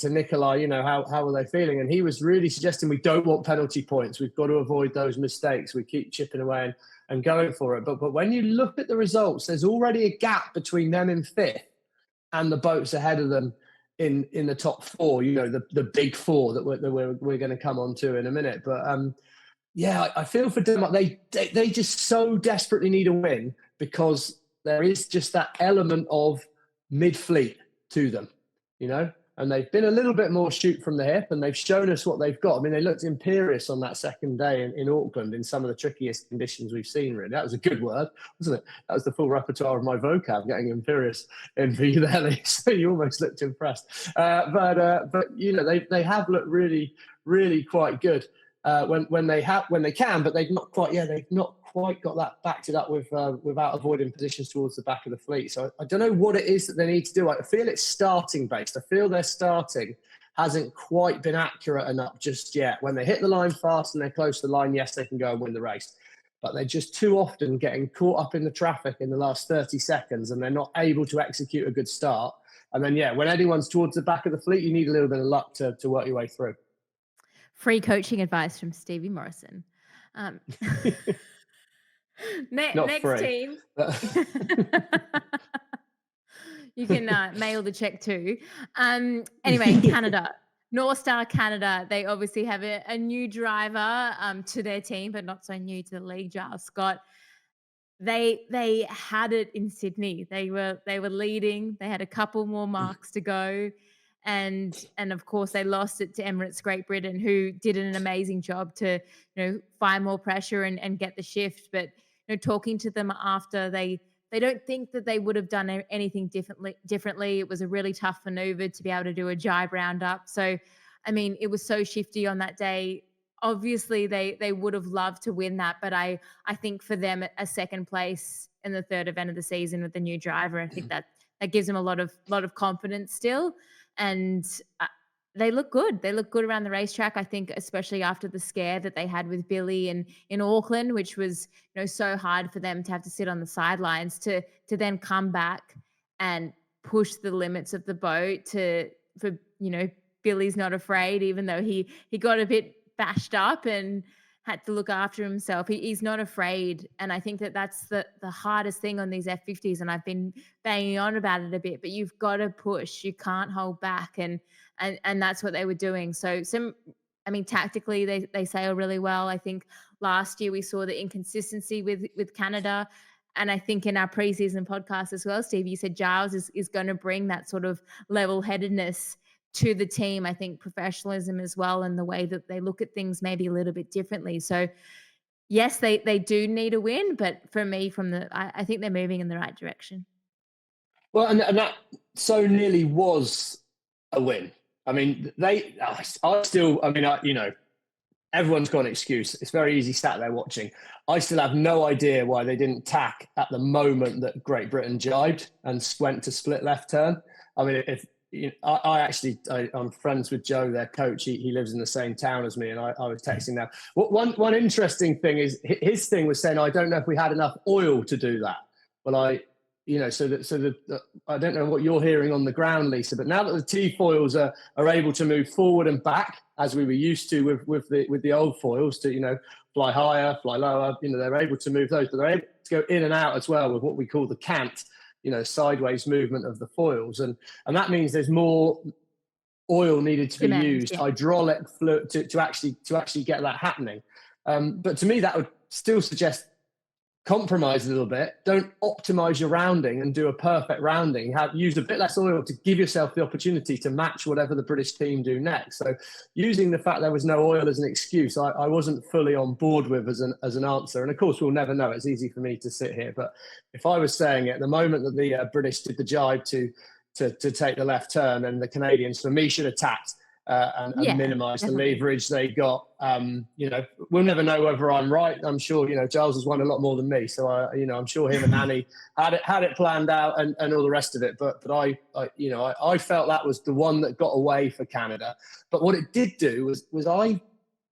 Nikolai, how are they feeling, and he was really suggesting we don't want penalty points. We've got to avoid those mistakes. We keep chipping away and going for it. But when you look at the results, there's already a gap between them in fifth and the boats ahead of them in the top four. The big four that we're going to come on to in a minute, but. Yeah, I feel for Denmark. They just so desperately need a win because there is just that element of mid-fleet to them, and they've been a little bit more shoot from the hip, and they've shown us what they've got. I mean, they looked imperious on that second day in Auckland in some of the trickiest conditions we've seen, really. That was a good word, wasn't it? That was the full repertoire of my vocab, getting imperious in for you there, so you almost looked impressed. But they have looked really, really quite good. When they can, but they've not quite got that backed it up without avoiding positions towards the back of the fleet. So I don't know what it is that they need to do. I feel it's starting based. I feel their starting hasn't quite been accurate enough just yet. When they hit the line fast and they're close to the line, yes, they can go and win the race. But they're just too often getting caught up in the traffic in the last 30 seconds, and they're not able to execute a good start. And then, when anyone's towards the back of the fleet, you need a little bit of luck to work your way through. Free coaching advice from Stevie Morrison. Next free. team. You can mail the check too. Anyway, Canada. North Star Canada, they obviously have a new driver to their team, but not so new to the league, Giles Scott. They had it in Sydney. They were leading. They had a couple more marks to go. And of course they lost it to Emirates Great Britain, who did an amazing job to find more pressure and get the shift. But talking to them after, they don't think that they would have done anything differently. It was a really tough maneuver to be able to do a jibe roundup. So I mean, it was so shifty on that day. Obviously they would have loved to win that, but I think for them a second place in the third event of the season with the new driver, I think that gives them a lot of confidence still. And they look good. They look good around the racetrack. I think, especially after the scare that they had with Billy in Auckland, which was so hard for them to have to sit on the sidelines, to then come back and push the limits of the boat. For Billy's not afraid, even though he got a bit bashed up and had to look after himself. He's not afraid. And I think that's the hardest thing on these F50s. And I've been banging on about it a bit, but you've got to push. You can't hold back. And that's what they were doing. So tactically they sail really well. I think last year we saw the inconsistency with Canada. And I think in our preseason podcast as well, Steve, you said Giles is going to bring that sort of level-headedness to the team. I think professionalism as well, and the way that they look at things maybe a little bit differently. So yes, they do need a win, but for me, I think they're moving in the right direction. Well, and that so nearly was a win. I mean, everyone's got an excuse. It's very easy sat there watching. I still have no idea why they didn't tack at the moment that Great Britain jibed and went to split left turn. I mean, I'm friends with Joe, their coach. He lives in the same town as me, and I was texting now. One interesting thing is his thing was saying, I don't know if we had enough oil to do that. Well, I don't know what you're hearing on the ground, Lisa, but now that the T-foils are able to move forward and back as we were used to with the old foils to fly higher, fly lower, they're able to move those, but they're able to go in and out as well with what we call the cant. Sideways movement of the foils. And that means there's more oil needed to be used, hydraulic fluid to actually get that happening. But to me, that would still suggest compromise a little bit. Don't optimize your rounding and do a perfect rounding. Use a bit less oil to give yourself the opportunity to match whatever the British team do next. So using the fact there was no oil as an excuse, I wasn't fully on board with as an answer. And of course, we'll never know. It's easy for me to sit here. But if I was saying it, the moment that the British did the jibe to take the left turn, and the Canadians, for me, should have tacked. and Yeah, minimise the definitely. leverage they got. We'll never know whether I'm right. I'm sure Giles has won a lot more than me, so I'm sure him and Annie had it planned out and all the rest of it. But I felt that was the one that got away for Canada. But what it did do was I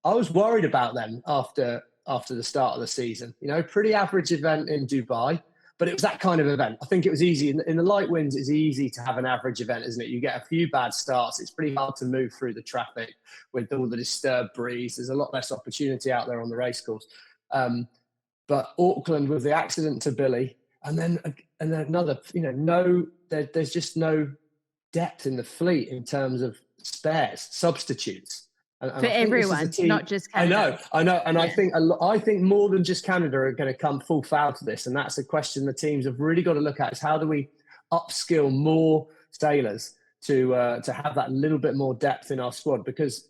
was worried about them after the start of the season. Pretty average event in Dubai, but it was that kind of event. I think it was easy in the light winds. It's easy to have an average event, isn't it? You get a few bad starts. It's pretty hard to move through the traffic with all the disturbed breeze. There's a lot less opportunity out there on the race course. But Auckland with the accident to Billy, and then another, there's just no depth in the fleet in terms of spares, substitutes. And For I think this is a everyone, team. not just Canada. I know, and Yeah. I think more than just Canada are going to come full foul to this, and that's a question the teams have really got to look at: is how do we upskill more sailors to have that little bit more depth in our squad? Because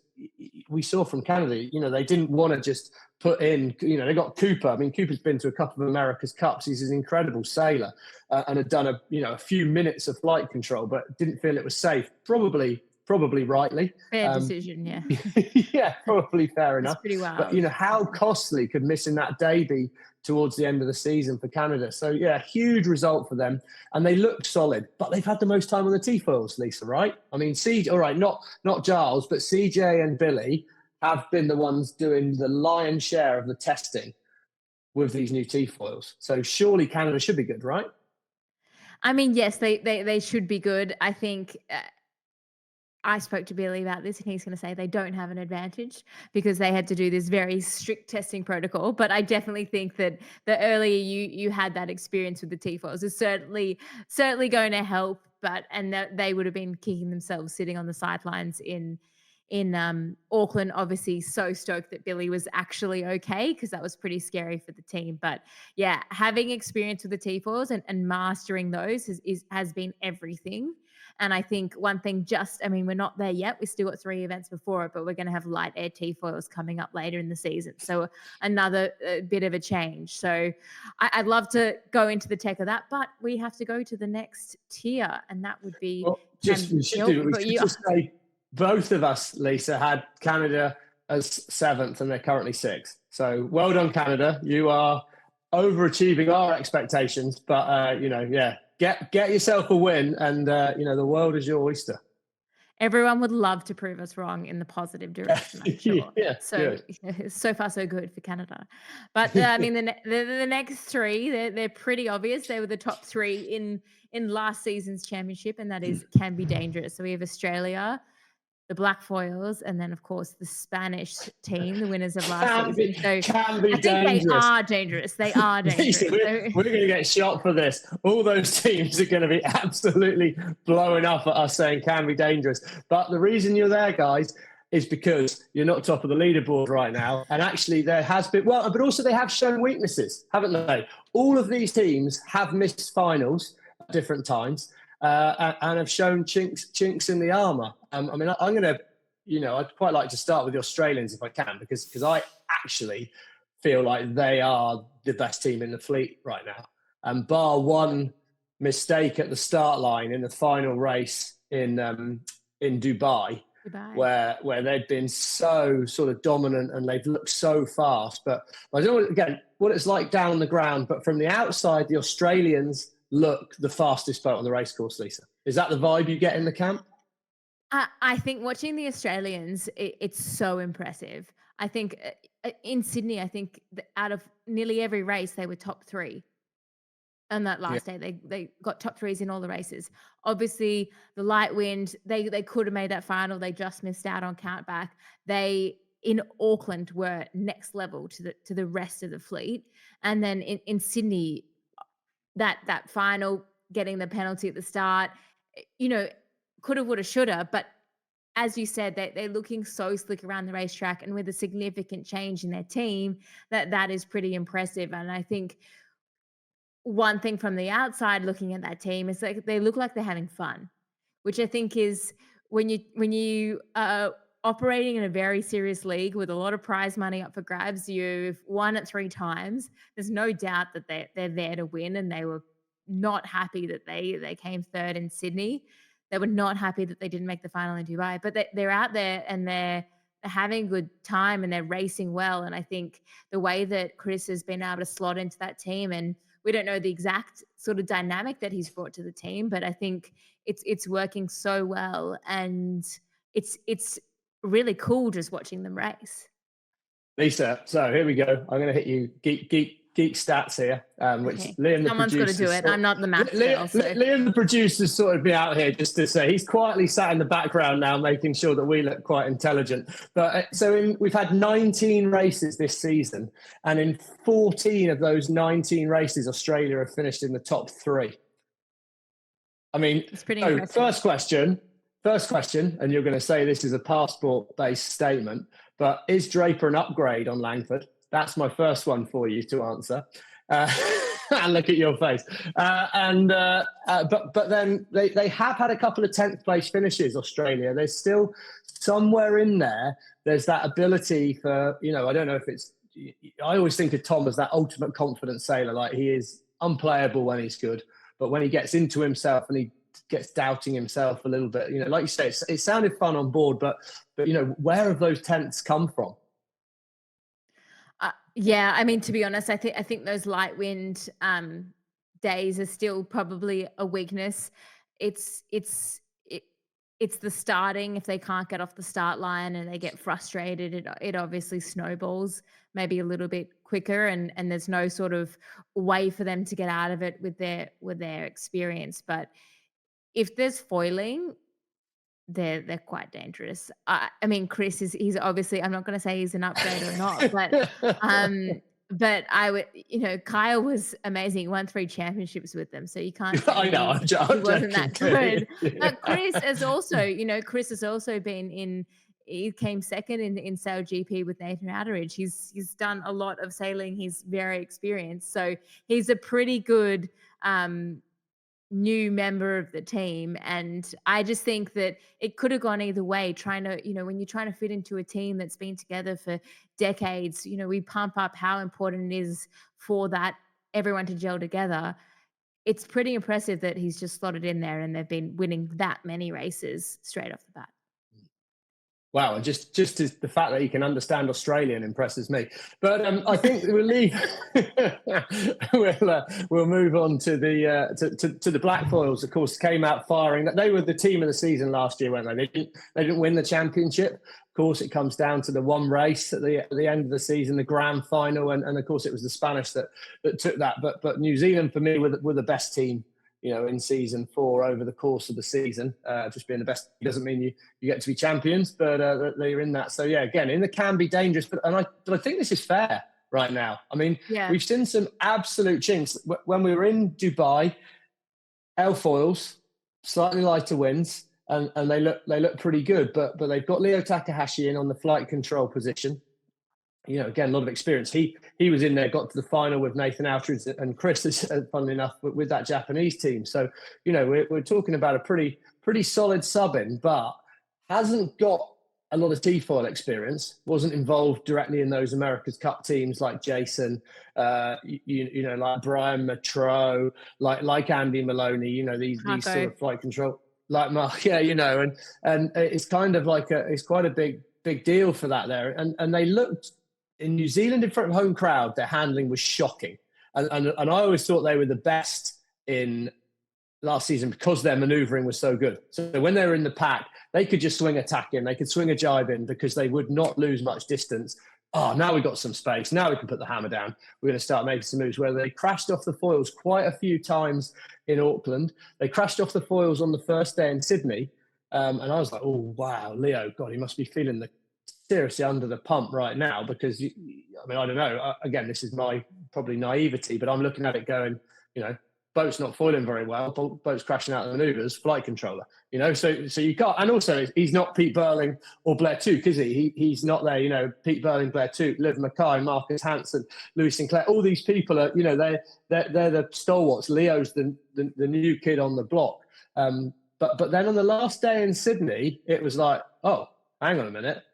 we saw from Canada, they didn't want to just put in, they got Cooper. I mean, Cooper's been to a couple of America's Cups. He's an incredible sailor and had done a few minutes of flight control, but didn't feel it was safe. Probably rightly. Fair decision, yeah. Yeah, probably fair It's enough. pretty But wild. how costly could missing that day be towards the end of the season for Canada? So yeah, huge result for them, and they looked solid. But they've had the most time on the T-foils, Lisa, right? I mean, CJ, all right, not Giles, but CJ and Billy have been the ones doing the lion's share of the testing with these new T-foils. So surely Canada should be good, right? I mean, yes, they should be good. I think I spoke to Billy about this, and he's going to say they don't have an advantage because they had to do this very strict testing protocol. But I definitely think that the earlier you had that experience with the T4s is certainly going to help. But that they would have been kicking themselves sitting on the sidelines in Auckland. Obviously, so stoked that Billy was actually okay because that was pretty scary for the team. But yeah, having experience with the T4s and mastering those has been everything. And I think one thing we're not there yet. We still got 3 events before it, but we're going to have light air T-foils coming up later in the season. So another bit of a change. So I'd love to go into the tech of that, but we have to go to the next tier, and that would be we should just say both of us, Lisa, had Canada as 7th, and they're currently 6th. So well done, Canada. You are overachieving our expectations, but yeah. Get yourself a win, and the world is your oyster. Everyone would love to prove us wrong in the positive direction, I'm sure. Yeah, so so far so good for Canada. But I mean, the next 3, they're pretty obvious. They were the top 3 in last season's championship, and that is can be dangerous. So we have Australia, the Black Foils, and then of course the Spanish team, the winners of last season. So can be I think dangerous. they are dangerous. They are dangerous. We're going to get shot for this. All those teams are going to be absolutely blowing up at us saying can be dangerous. But the reason you're there, guys, is because you're not top of the leaderboard right now. And actually there has been, but also they have shown weaknesses, haven't they? All of these teams have missed finals at different times. And have shown chinks in the armour. I'm going to, I'd quite like to start with the Australians if I can, because I actually feel like they are the best team in the fleet right now. And bar one mistake at the start line in the final race in Dubai, where they'd been so sort of dominant and they've looked so fast. But I don't know, again, what it's like down on the ground, but from the outside, the Australians look the fastest boat on the race course, Lisa. Is that the vibe you get in the camp? I think watching the Australians, it's so impressive. I think in Sydney, I think out of nearly every race, they were top 3. And that last day, they got top 3s in all the races. Obviously, the light wind, they could have made that final. They just missed out on countback. They in Auckland were next level to the rest of the fleet. And then in Sydney, that final, getting the penalty at the start, coulda, woulda, shoulda. But as you said, they're looking so slick around the racetrack, and with a significant change in their team, that is pretty impressive. And I think one thing from the outside looking at that team is like they look like they're having fun, which I think is when you are operating in a very serious league with a lot of prize money up for grabs. You've won it 3 times. There's no doubt that they're there to win, and they were not happy that they came 3rd in Sydney. They were not happy that they didn't make the final in Dubai, but they're out there and they're having a good time and they're racing well. And I think the way that Chris has been able to slot into that team, and we don't know the exact sort of dynamic that he's brought to the team, but I think it's working so well, and it's really cool just watching them race. Lisa, so here we go. I'm going to hit you geek stats here, which Okay. Liam the Someone's got to do producer. it. I'm not the math girl. So. Liam the producer's sorted me out here just to say he's quietly sat in the background now, making sure that we look quite intelligent. But we've had 19 races this season, and in 14 of those 19 races, Australia have finished in the top 3. I mean, it's pretty impressive. First question, and you're going to say this is a passport-based statement, but is Draper an upgrade on Langford? That's my first one for you to answer. And look at your face. But then they have had a couple of 10th place finishes, Australia. There's still somewhere in there, there's that ability for, I don't know if it's, I always think of Tom as that ultimate confident sailor. Like, he is unplayable when he's good, but when he gets into himself and he gets doubting himself a little bit, like you say, it sounded fun on board, but where have those 10ths come from? Yeah, I mean, to be honest, I think those light wind days are still probably a weakness. It's the starting. If they can't get off the start line and they get frustrated, it obviously snowballs maybe a little bit quicker, and there's no sort of way for them to get out of it with their experience. But if there's foiling, they're quite dangerous. I mean, Chris he's obviously, I'm not going to say he's an upgrade or not, but I would, Kyle was amazing. He won 3 championships with them, so you can't say I know, he wasn't that good. Yeah. But Chris has also been he came second in SailGP with Nathan Outteridge. He's done a lot of sailing. He's very experienced, so he's a pretty good new member of the team. And I just think that it could have gone either way, trying to, when you're trying to fit into a team that's been together for decades, we pump up how important it is for that everyone to gel together. It's pretty impressive that he's just slotted in there and they've been winning that many races straight off the bat. Wow, and just the fact that he can understand Australian impresses me. But I think we'll leave. We'll move on to the Black Foils. Of course, came out firing. They were the team of the season last year, weren't they? They didn't win the championship. Of course, it comes down to the one race at the end of the season, the grand final, and of course it was the Spanish that took that. But New Zealand for me were the best team, in season 4 over the course of the season. Just being the best doesn't mean you get to be champions, but they're in that. So yeah, again, it can be dangerous, but I think this is fair right now. I mean, We've seen some absolute chinks. When we were in Dubai, foils, slightly lighter winds, and they look pretty good, but they've got Leo Takahashi in on the flight control position. Again, a lot of experience. He was in there, got to the final with Nathan Outteridge and Chris, funnily enough, with that Japanese team. So, we're talking about a pretty solid sub-in, but hasn't got a lot of T-foil experience, wasn't involved directly in those America's Cup teams like Jason, like Brian Matreau, like Andy Maloney, these sort of flight control, like Mark, and it's kind of like it's quite a big deal for that there. And they looked, in New Zealand in front of home crowd, their handling was shocking. And I always thought they were the best in last season because their manoeuvring was so good. So when they were in the pack, they could just swing a tack in, they could swing a jibe in because they would not lose much distance. Oh, now we've got some space. Now we can put the hammer down. We're going to start making some moves. Where they crashed off the foils quite a few times in Auckland. They crashed off the foils on the first day in Sydney. And I was like, oh, wow, Leo, God, he must be feeling seriously under the pump right now because, I don't know. Again, this is my probably naivety, but I'm looking at it going, boat's not foiling very well. Boat's crashing out of the maneuvers, flight controller, so you can't. And also, he's not Pete Burling or Blair Tuke, is he? He's not there, Pete Burling, Blair Tuke, Liv Mackay, Marcus Hansen, Louis Sinclair. All these people are, they're the stalwarts. Leo's the new kid on the block. But then on the last day in Sydney, it was like, oh, hang on a minute.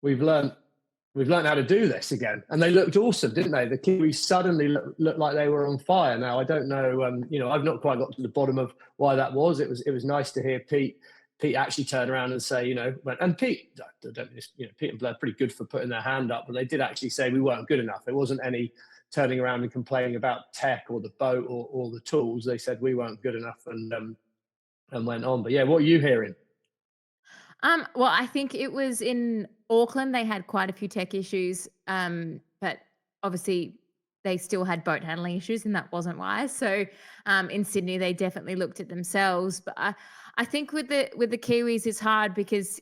We've learned we've learned how to do this again. And they looked awesome, didn't they? The Kiwis suddenly looked like they were on fire. Now, I don't know, I've not quite got to the bottom of why that was. It was nice to hear Pete actually turn around and say, and Pete, Pete and Blair are pretty good for putting their hand up, but they did actually say we weren't good enough. There wasn't any turning around and complaining about tech or the boat or the tools. They said we weren't good enough and went on. But yeah, what are you hearing? Well, I think it was in Auckland, they had quite a few tech issues, but obviously they still had boat handling issues, and that wasn't wise. So, in Sydney, they definitely looked at themselves. But I think with the Kiwis, it's hard because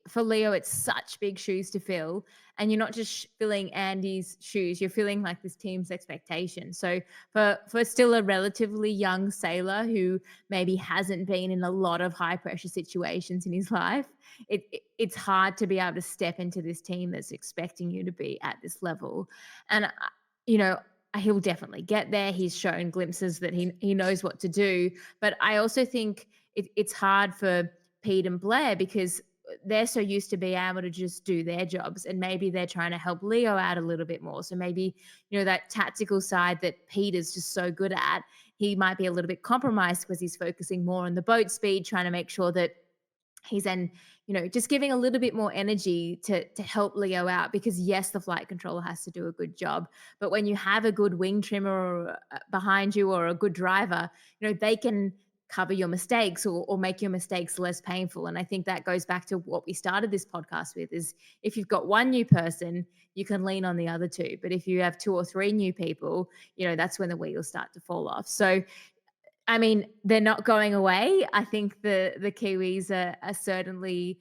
for Leo, it's such big shoes to fill, and you're not just filling Andy's shoes; you're filling like this team's expectation. So, for still a relatively young sailor who maybe hasn't been in a lot of high pressure situations in his life, it's hard to be able to step into this team that's expecting you to be at this level. And you know, he'll definitely get there. He's shown glimpses that he knows what to do. But I also think it's hard for Pete and Blair because they're so used to being able to just do their jobs, and maybe they're trying to help Leo out a little bit more. So maybe, that tactical side that Pete is just so good at, he might be a little bit compromised because he's focusing more on the boat speed, trying to make sure that he's then, just giving a little bit more energy to help Leo out, because yes, the flight controller has to do a good job, but when you have a good wing trimmer behind you or a good driver, they can cover your mistakes or make your mistakes less painful. And I think that goes back to what we started this podcast with, is if you've got one new person, you can lean on the other two. But if you have two or three new people, that's when the wheels start to fall off. So I mean, they're not going away. I think the Kiwis are certainly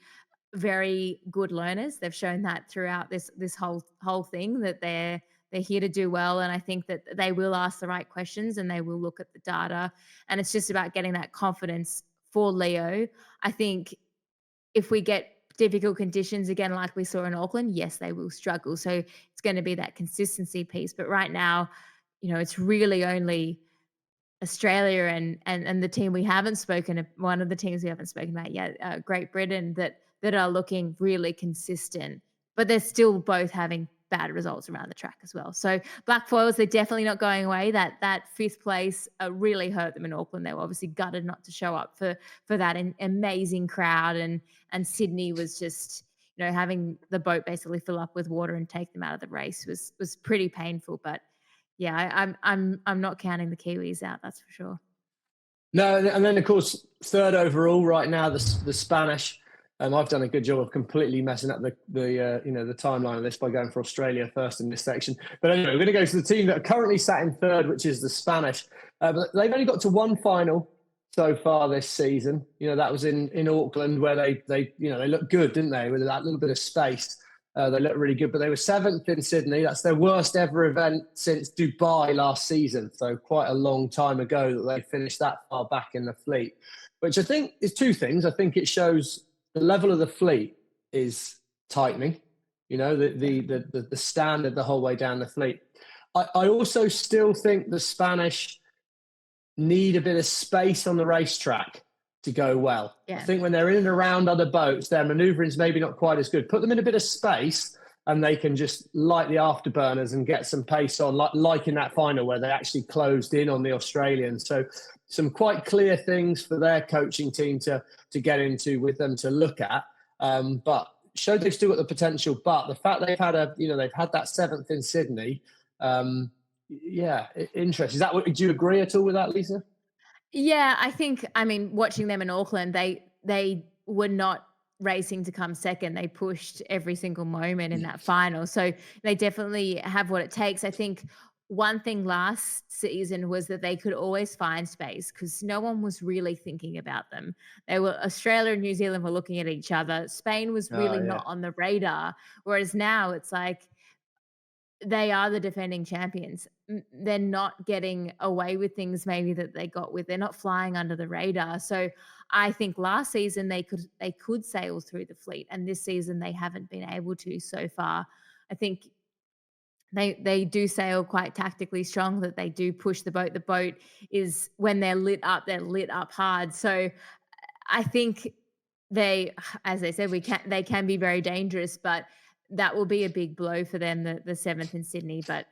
very good learners. They've shown that throughout this whole thing, that they're here to do well, and I think that they will ask the right questions and they will look at the data, and it's just about getting that confidence for Leo. I think if we get difficult conditions again, like we saw in Auckland, yes, they will struggle. So it's going to be that consistency piece. But right now, it's really only Australia and the team we haven't spoken, one of the teams we haven't spoken about yet, Great Britain, that are looking really consistent, but they're still both having bad results around the track as well. So Black Foils, they're definitely not going away. That fifth place really hurt them in Auckland. They were obviously gutted not to show up for that amazing crowd, and Sydney was just, having the boat basically fill up with water and take them out of the race was pretty painful. But yeah, I'm not counting the Kiwis out, that's for sure. No, and then of course third overall right now, the Spanish. I've done a good job of completely messing up the timeline of this by going for Australia first in this section. But anyway, we're going to go to the team that are currently sat in third, which is the Spanish. But they've only got to one final so far this season. That was in Auckland, where they looked good, didn't they, with that little bit of space. They looked really good, but they were seventh in Sydney. That's their worst ever event since Dubai last season. So quite a long time ago that they finished that far back in the fleet, which I think is two things. I think it shows the level of the fleet is tightening, the standard the whole way down the fleet. I also still think the Spanish need a bit of space on the racetrack to go well. Yeah. I think when they're in and around other boats, their manoeuvring is maybe not quite as good. Put them in a bit of space and they can just light the afterburners and get some pace on, like in that final where they actually closed in on the Australians. So some quite clear things for their coaching team to get into with them to look at. But showed they've still got the potential. But the fact they've had they've had that seventh in Sydney, interesting. Do you agree at all with that, Lisa? Yeah, I mean, watching them in Auckland, they were not racing to come second. They pushed every single moment in that final. So they definitely have what it takes. I think one thing last season was that they could always find space because no one was really thinking about them. Australia and New Zealand were looking at each other. Spain was really not on the radar. Whereas now it's like, they are the defending champions. They're not getting away with things maybe that they got with. They're not flying under the radar. So I think last season they could sail through the fleet, and this season they haven't been able to so far. I think they do sail quite tactically strong, that they do push the boat. The boat is, when they're lit up hard. So I think as they said, they can be very dangerous, but that will be a big blow for them, the 7th in Sydney, but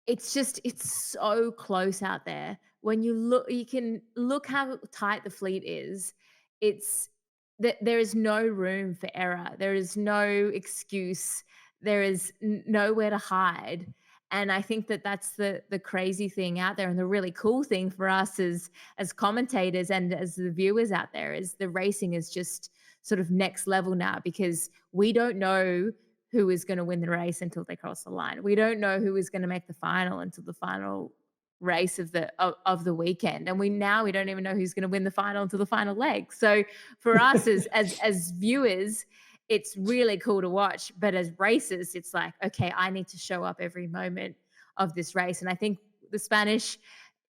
it's so close out there. When you can look how tight the fleet is. It's that there is no room for error. There is no excuse. There is nowhere to hide. And I think that that's the crazy thing out there, and the really cool thing for us as commentators and as the viewers out there is the racing is just sort of next level now, because we don't know who is going to win the race until they cross the line. We don't know who is going to make the final until the final race of the weekend, and we don't even know who's going to win the final until the final leg. So for us as viewers, it's really cool to watch, but as racers, it's like, okay, I need to show up every moment of this race. And I think the Spanish,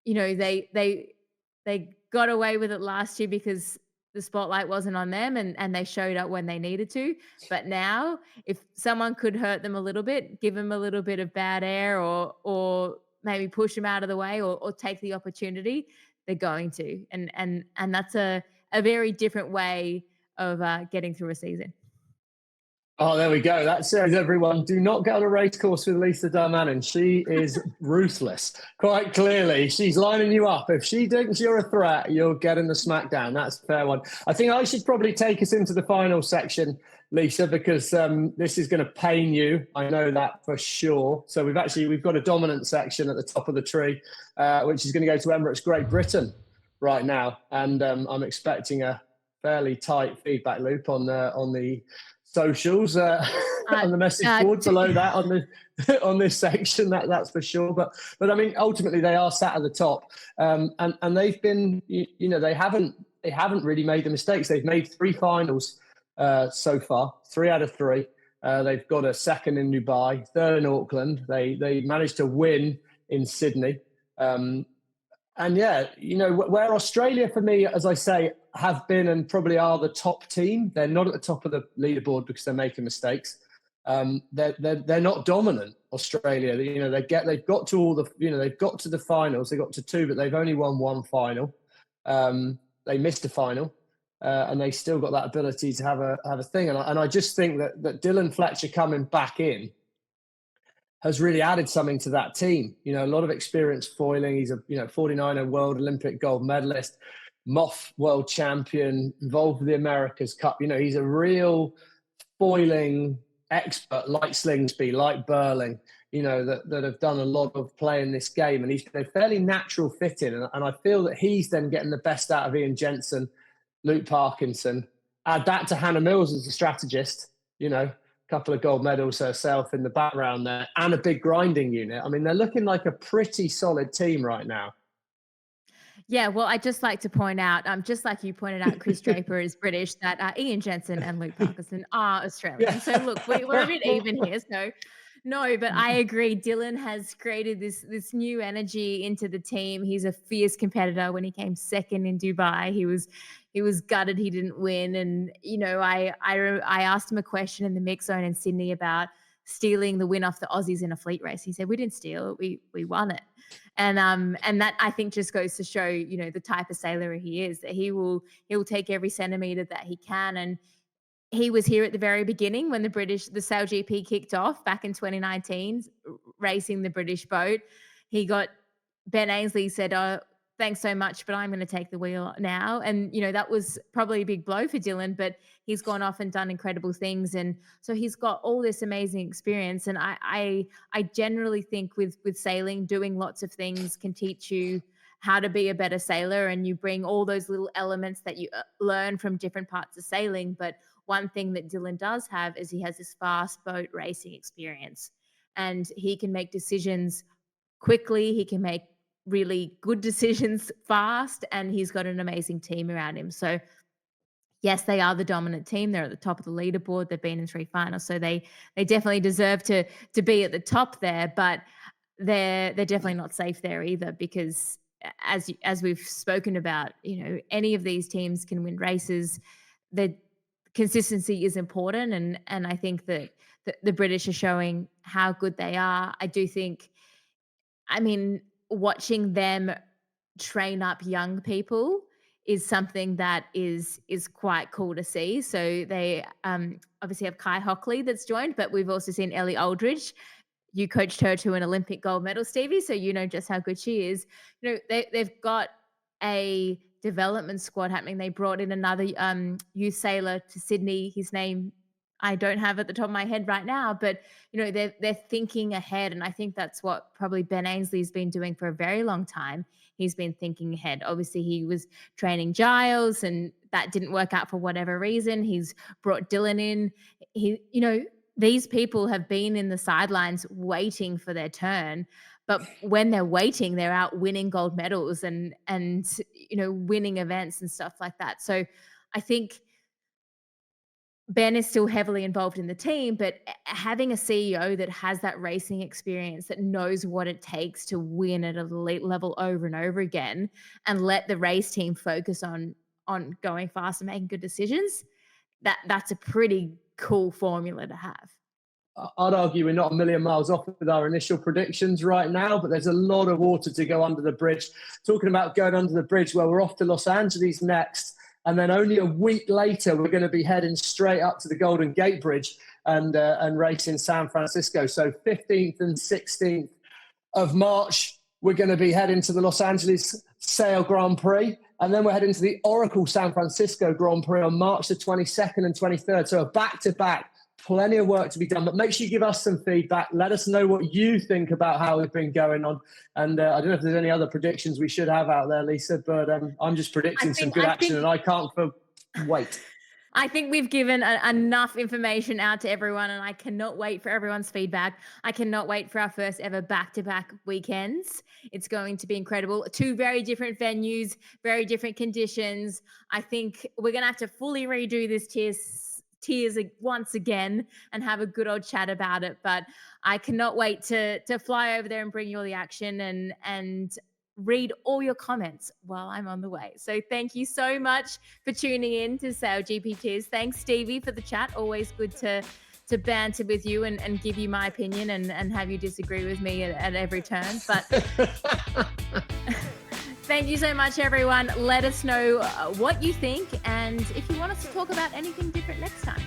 they got away with it last year because the spotlight wasn't on them, and they showed up when they needed to. But now, if someone could hurt them a little bit, give them a little bit of bad air, or maybe push them out of the way, or take the opportunity, they're going to. And that's a very different way of getting through a season. Oh, there we go. That says, everyone, do not get on a race course with Lisa Darmanin. She is ruthless. Quite clearly, she's lining you up. If she thinks you're a threat, you're getting the smackdown. That's a fair one. I think I should probably take us into the final section, Lisa, because this is going to pain you. I know that for sure. So we've got a dominant section at the top of the tree, which is going to go to Emirates Great Britain right now. And I'm expecting a fairly tight feedback loop on the socials on the message board below that on this section, that's for sure. But I mean, ultimately they are sat at the top, and they've been, they haven't really made the mistakes. They've made 3 finals so far, 3 out of 3. They've got a second in Dubai, third in Auckland. They managed to win in Sydney. And yeah, where Australia, for me, as I say, have been and probably are the top team. They're not at the top of the leaderboard because they're making mistakes. They're not dominant. Australia, they've got to all the, they've got to the finals. They got to 2, but they've only won 1 final. They missed a final, and they still got that ability to have a thing. And I just think that Dylan Fletcher coming back in has really added something to that team. A lot of experience foiling. He's a 49er world Olympic gold medalist, Moth world champion, involved with the America's Cup. He's a real foiling expert, like Slingsby, like Burling, that have done a lot of play in this game. And he's been a fairly natural fit in. And I feel that he's then getting the best out of Ian Jensen, Luke Parkinson. Add that to Hannah Mills as a strategist, couple of gold medals herself in the background there, and a big grinding unit. I mean, they're looking like a pretty solid team right now. Yeah, well, I'd just like to point out, just like you pointed out, Chris Draper is British, that Ian Jensen and Luke Parkinson are Australian. Yeah. So look, we're a bit even here. So no, but I agree. Dylan has created this new energy into the team. He's a fierce competitor. When he came second in Dubai, he was gutted he didn't win. And I asked him a question in the mix zone in Sydney about stealing the win off the Aussies in a fleet race. He said, "We didn't steal it. We won it." And that, I think, just goes to show, the type of sailor he is, that he'll take every centimeter that he can. And he was here at the very beginning when the SailGP kicked off back in 2019, racing the British boat. Ben Ainsley said, "Oh, thanks so much, but I'm going to take the wheel now." And, that was probably a big blow for Dylan, but he's gone off and done incredible things. And so he's got all this amazing experience. And I generally think with sailing, doing lots of things can teach you how to be a better sailor, and you bring all those little elements that you learn from different parts of sailing. But one thing that Dylan does have is he has this fast boat racing experience, and he can make decisions quickly. He can make really good decisions fast, and he's got an amazing team around him. So yes, they are the dominant team. They're at the top of the leaderboard. They've been in 3 finals, so they definitely deserve to be at the top there. But they're definitely not safe there either, because as we've spoken about, any of these teams can win races. The consistency is important, and I think that the British are showing how good they are. I do think, watching them train up young people is something that is quite cool to see. So they obviously have Kai Hockley that's joined, but we've also seen Ellie Aldridge. You coached her to an Olympic gold medal, Stevie, so you know just how good she is. They've got a development squad happening. They brought in another youth sailor to Sydney. His name I don't have at the top of my head right now, but they're thinking ahead, and I think that's what probably Ben Ainsley's been doing for a very long time. He's been thinking ahead. Obviously, he was training Giles, and that didn't work out for whatever reason. He's brought Dylan in. These people have been in the sidelines waiting for their turn, but when they're waiting, they're out winning gold medals and winning events and stuff like that. So I think Ben is still heavily involved in the team, but having a CEO that has that racing experience, that knows what it takes to win at an elite level over and over again, and let the race team focus on going fast and making good decisions, that's a pretty cool formula to have. I'd argue we're not a million miles off with our initial predictions right now, but there's a lot of water to go under the bridge. Talking about going under the bridge, well, we're off to Los Angeles next, and then only a week later, we're going to be heading straight up to the Golden Gate Bridge and race in San Francisco. So 15th and 16th of March, we're going to be heading to the Los Angeles Sail Grand Prix, and then we're heading to the Oracle San Francisco Grand Prix on March the 22nd and 23rd. So a back-to-back. Plenty of work to be done, but make sure you give us some feedback. Let us know what you think about how we've been going on. And I don't know if there's any other predictions we should have out there, Lisa, but I'm just predicting some good action, and I can't wait. I think we've given enough information out to everyone, and I cannot wait for everyone's feedback. I cannot wait for our first ever back-to-back weekends. It's going to be incredible. 2 very different venues, very different conditions. I think we're going to have to fully redo this tiers once again and have a good old chat about it. But I cannot wait to fly over there and bring you all the action and read all your comments while I'm on the way. So thank you so much for tuning in to SailGP Teams. Thanks, Stevie, for the chat. Always good to banter with you and give you my opinion and have you disagree with me at every turn. But thank you so much, everyone. Let us know what you think and if you want us to talk about anything different next time.